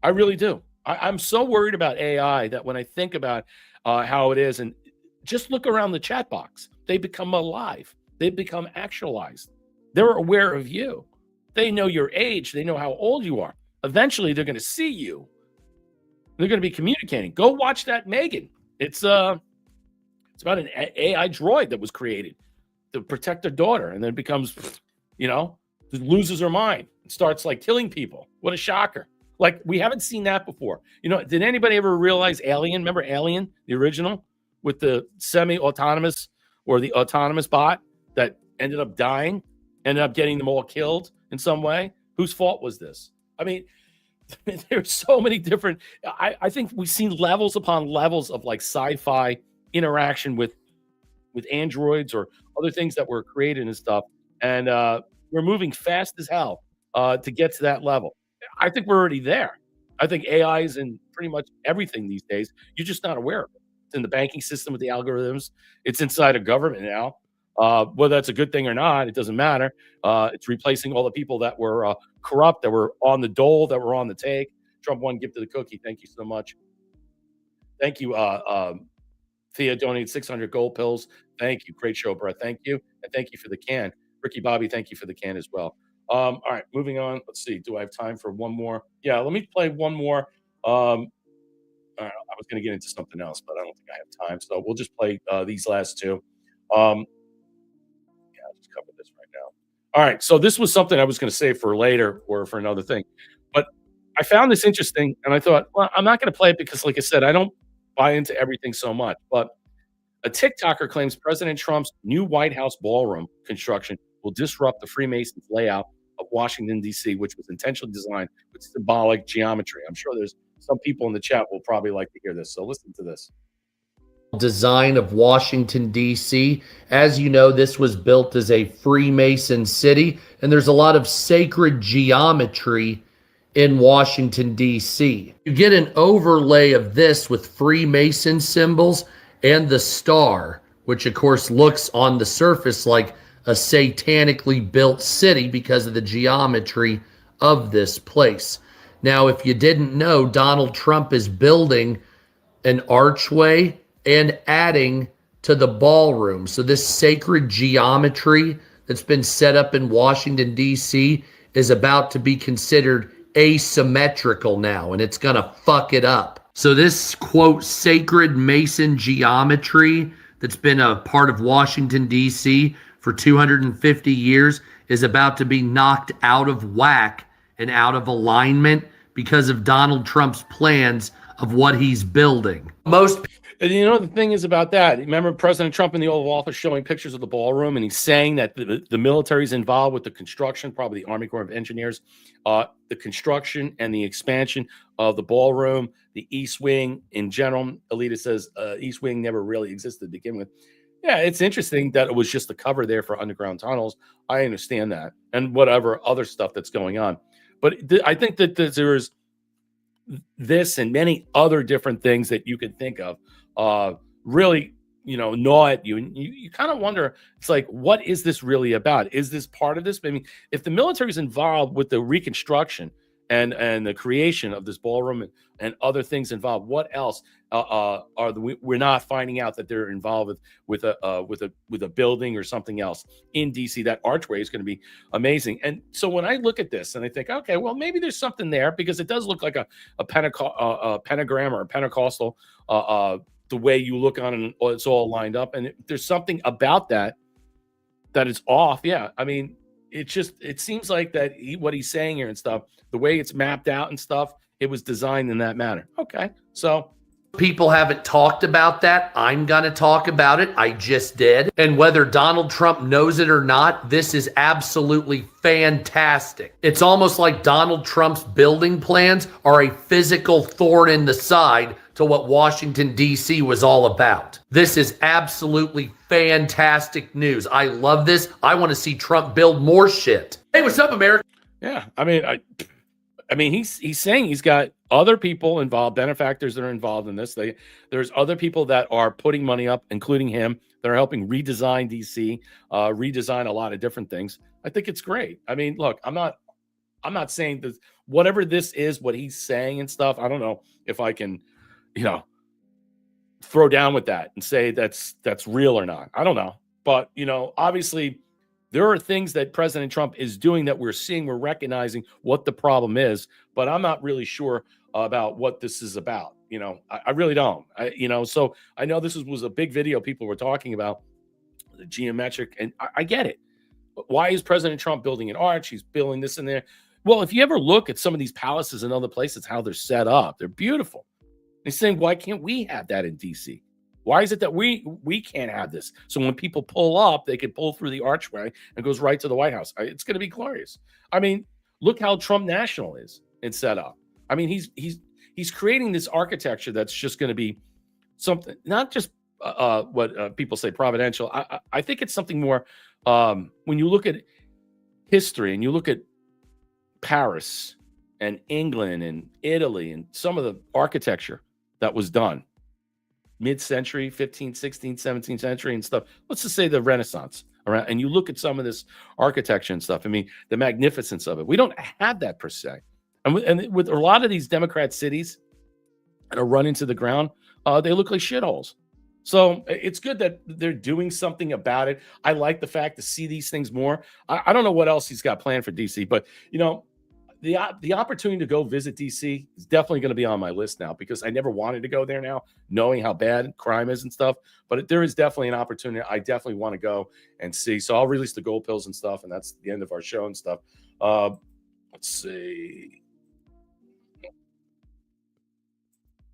I really do. I'm so worried about AI that when I think about how it is, and just look around the chat box, they become alive. They become actualized. They're aware of you. They know your age. They know how old you are. Eventually, they're going to see you. They're going to be communicating. Go watch that Megan. It's about an AI droid that was created to protect their daughter, and then becomes, loses her mind and starts killing people. What a shocker. We haven't seen that before. Did anybody ever realize Alien? Remember Alien, the original, with the semi-autonomous or the autonomous bot that ended up dying, ended up getting them all killed in some way? Whose fault was this? I mean, there's so many different, I think we've seen levels upon levels of sci-fi interaction with androids or other things that were created and stuff. And we're moving fast as hell to get to that level. I think we're already there. I think AI is in pretty much everything these days. You're just not aware of it. It's in the banking system with the algorithms. It's inside of government now. Whether that's a good thing or not, it doesn't matter. It's replacing all the people that were corrupt, that were on the dole, that were on the take. Trump one gift to the cookie. Thank you so much. Thank you, Thea donated 600 gold pills. Thank you. Great show, Brett. Thank you. And thank you for the can. Ricky Bobby, thank you for the can as well. All right, moving on. Let's see. Do I have time for one more? Yeah, let me play one more. All right, I was going to get into something else, but I don't think I have time. So we'll just play these last two. I'll just cover this right now. All right, so this was something I was going to save for later or for another thing. But I found this interesting, and I thought, well, I'm not going to play it because, like I said, I don't buy into everything so much. But a TikToker claims President Trump's new White House ballroom construction will disrupt the Freemasons layout of Washington, D.C., which was intentionally designed with symbolic geometry. I'm sure there's some people in the chat will probably like to hear this. So listen to this. Design of Washington, D.C. As you know, this was built as a Freemason city, and there's a lot of sacred geometry in Washington, D.C. You get an overlay of this with Freemason symbols and the star, which of course looks on the surface like a satanically built city because of the geometry of this place. Now, if you didn't know, Donald Trump is building an archway and adding to the ballroom. So this sacred geometry that's been set up in Washington, D.C. is about to be considered asymmetrical now, and it's going to fuck it up. So this, quote, sacred Mason geometry that's been a part of Washington, D.C. for 250 years is about to be knocked out of whack and out of alignment because of Donald Trump's plans of what he's building. And you know the thing is about that. Remember President Trump in the Oval Office showing pictures of the ballroom, and he's saying that the military is involved with the construction, probably the Army Corps of Engineers, the construction and the expansion of the ballroom, the East Wing in general. Alita says East Wing never really existed to begin with. Yeah, it's interesting that it was just the cover there for underground tunnels. I understand that, and whatever other stuff that's going on. But I think that there's this and many other different things that you could think of really, gnaw at you. And you kind of wonder, it's like, what is this really about? Is this part of this? I mean, if the military is involved with the reconstruction and the creation of this ballroom and other things involved, what else we're not finding out that they're involved with a building or something else in DC? That archway is going to be amazing. And so when I look at this and I think, okay, well, maybe there's something there, because it does look like a pentagram or a Pentecostal, the way you look on it, it's all lined up. And there's something about that is off. Yeah. I mean, it seems like that what he's saying here and stuff, the way it's mapped out and stuff, it was designed in that manner. Okay. So people haven't talked about that. I'm going to talk about it. I just did. And whether Donald Trump knows it or not, this is absolutely fantastic. It's almost like Donald Trump's building plans are a physical thorn in the side to what Washington, D.C. was all about. This is absolutely fantastic news. I love this. I want to see Trump build more shit. Hey, what's up, America? Yeah, I mean, he's saying he's got other people involved, benefactors that are involved in this. There's other people that are putting money up, including him, that are helping redesign DC, redesign a lot of different things. I think it's great. I mean, look, I'm not saying that whatever this is, what he's saying and stuff, I don't know if I can, throw down with that and say that's real or not. I don't know. But, obviously there are things that President Trump is doing that we're seeing, we're recognizing what the problem is, but I'm not really sure about what this is about. I really don't. So I know this was a big video people were talking about, the geometric, and I get it. But why is President Trump building an arch? He's building this and there. Well, if you ever look at some of these palaces in other places, how they're set up, they're beautiful. He's saying, why can't we have that in DC? Why is it that we can't have this? So when people pull up, they can pull through the archway and goes right to the White House. It's going to be glorious. I mean, look how Trump National is set up. I mean, he's creating this architecture that's just going to be something, not just what people say providential. I think it's something more. When you look at history and you look at Paris and England and Italy and some of the architecture that was done mid-century, 15th, 16th, 17th century and stuff. Let's just say the Renaissance around, and you look at some of this architecture and stuff. I mean, the magnificence of it. We don't have that per se. And with a lot of these Democrat cities that are run into the ground, they look like shitholes. So it's good that they're doing something about it. I like the fact to see these things more. I don't know what else he's got planned for DC, but you know, the opportunity to go visit DC is definitely going to be on my list now because I never wanted to go there now, knowing how bad crime is and stuff. But there is definitely an opportunity. I definitely want to go and see. So I'll release the gold pills and stuff, and that's the end of our show and stuff. Let's see.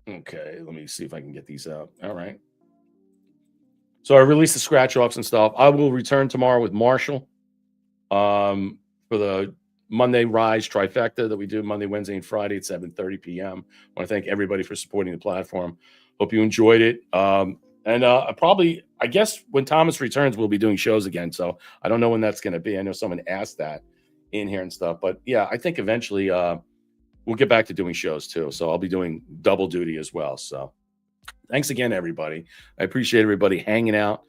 Okay, let me see if I can get these out. All right. So I released the scratch offs and stuff. I will return tomorrow with Marshall for the Monday Rise Trifecta that we do Monday, Wednesday, and Friday at 7:30 p.m. I want to thank everybody for supporting the platform. Hope you enjoyed it. I guess when Thomas returns, we'll be doing shows again. So I don't know when that's going to be. I know someone asked that in here and stuff. But yeah, I think eventually we'll get back to doing shows too. So I'll be doing double duty as well. So thanks again, everybody. I appreciate everybody hanging out,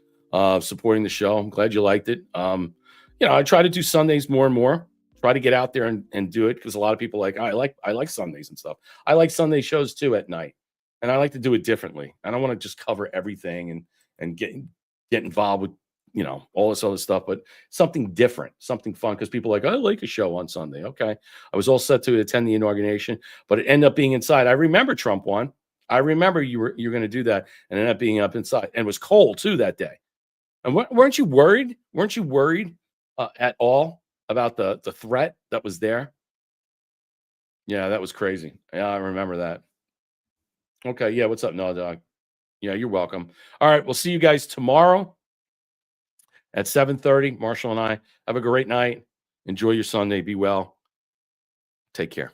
supporting the show. I'm glad you liked it. I try to do Sundays more and more. Try to get out there and do it because a lot of people I like Sundays and stuff. I like Sunday shows too at night, and I like to do it differently. I don't want to just cover everything and get involved with all this other stuff, but something different, something fun because people are like, I like a show on Sunday. Okay, I was all set to attend the inauguration, but it ended up being inside. I remember Trump won. I remember you're going to do that, and ended up being up inside, and it was cold too that day. And weren't you worried? Weren't you worried at all about the threat that was there? Yeah, that was crazy. Yeah, I remember that. Okay, yeah, what's up, No Dog? Yeah, you're welcome. All right, we'll see you guys tomorrow at 7:30. Marshall and I have a great night. Enjoy your Sunday. Be well. Take care.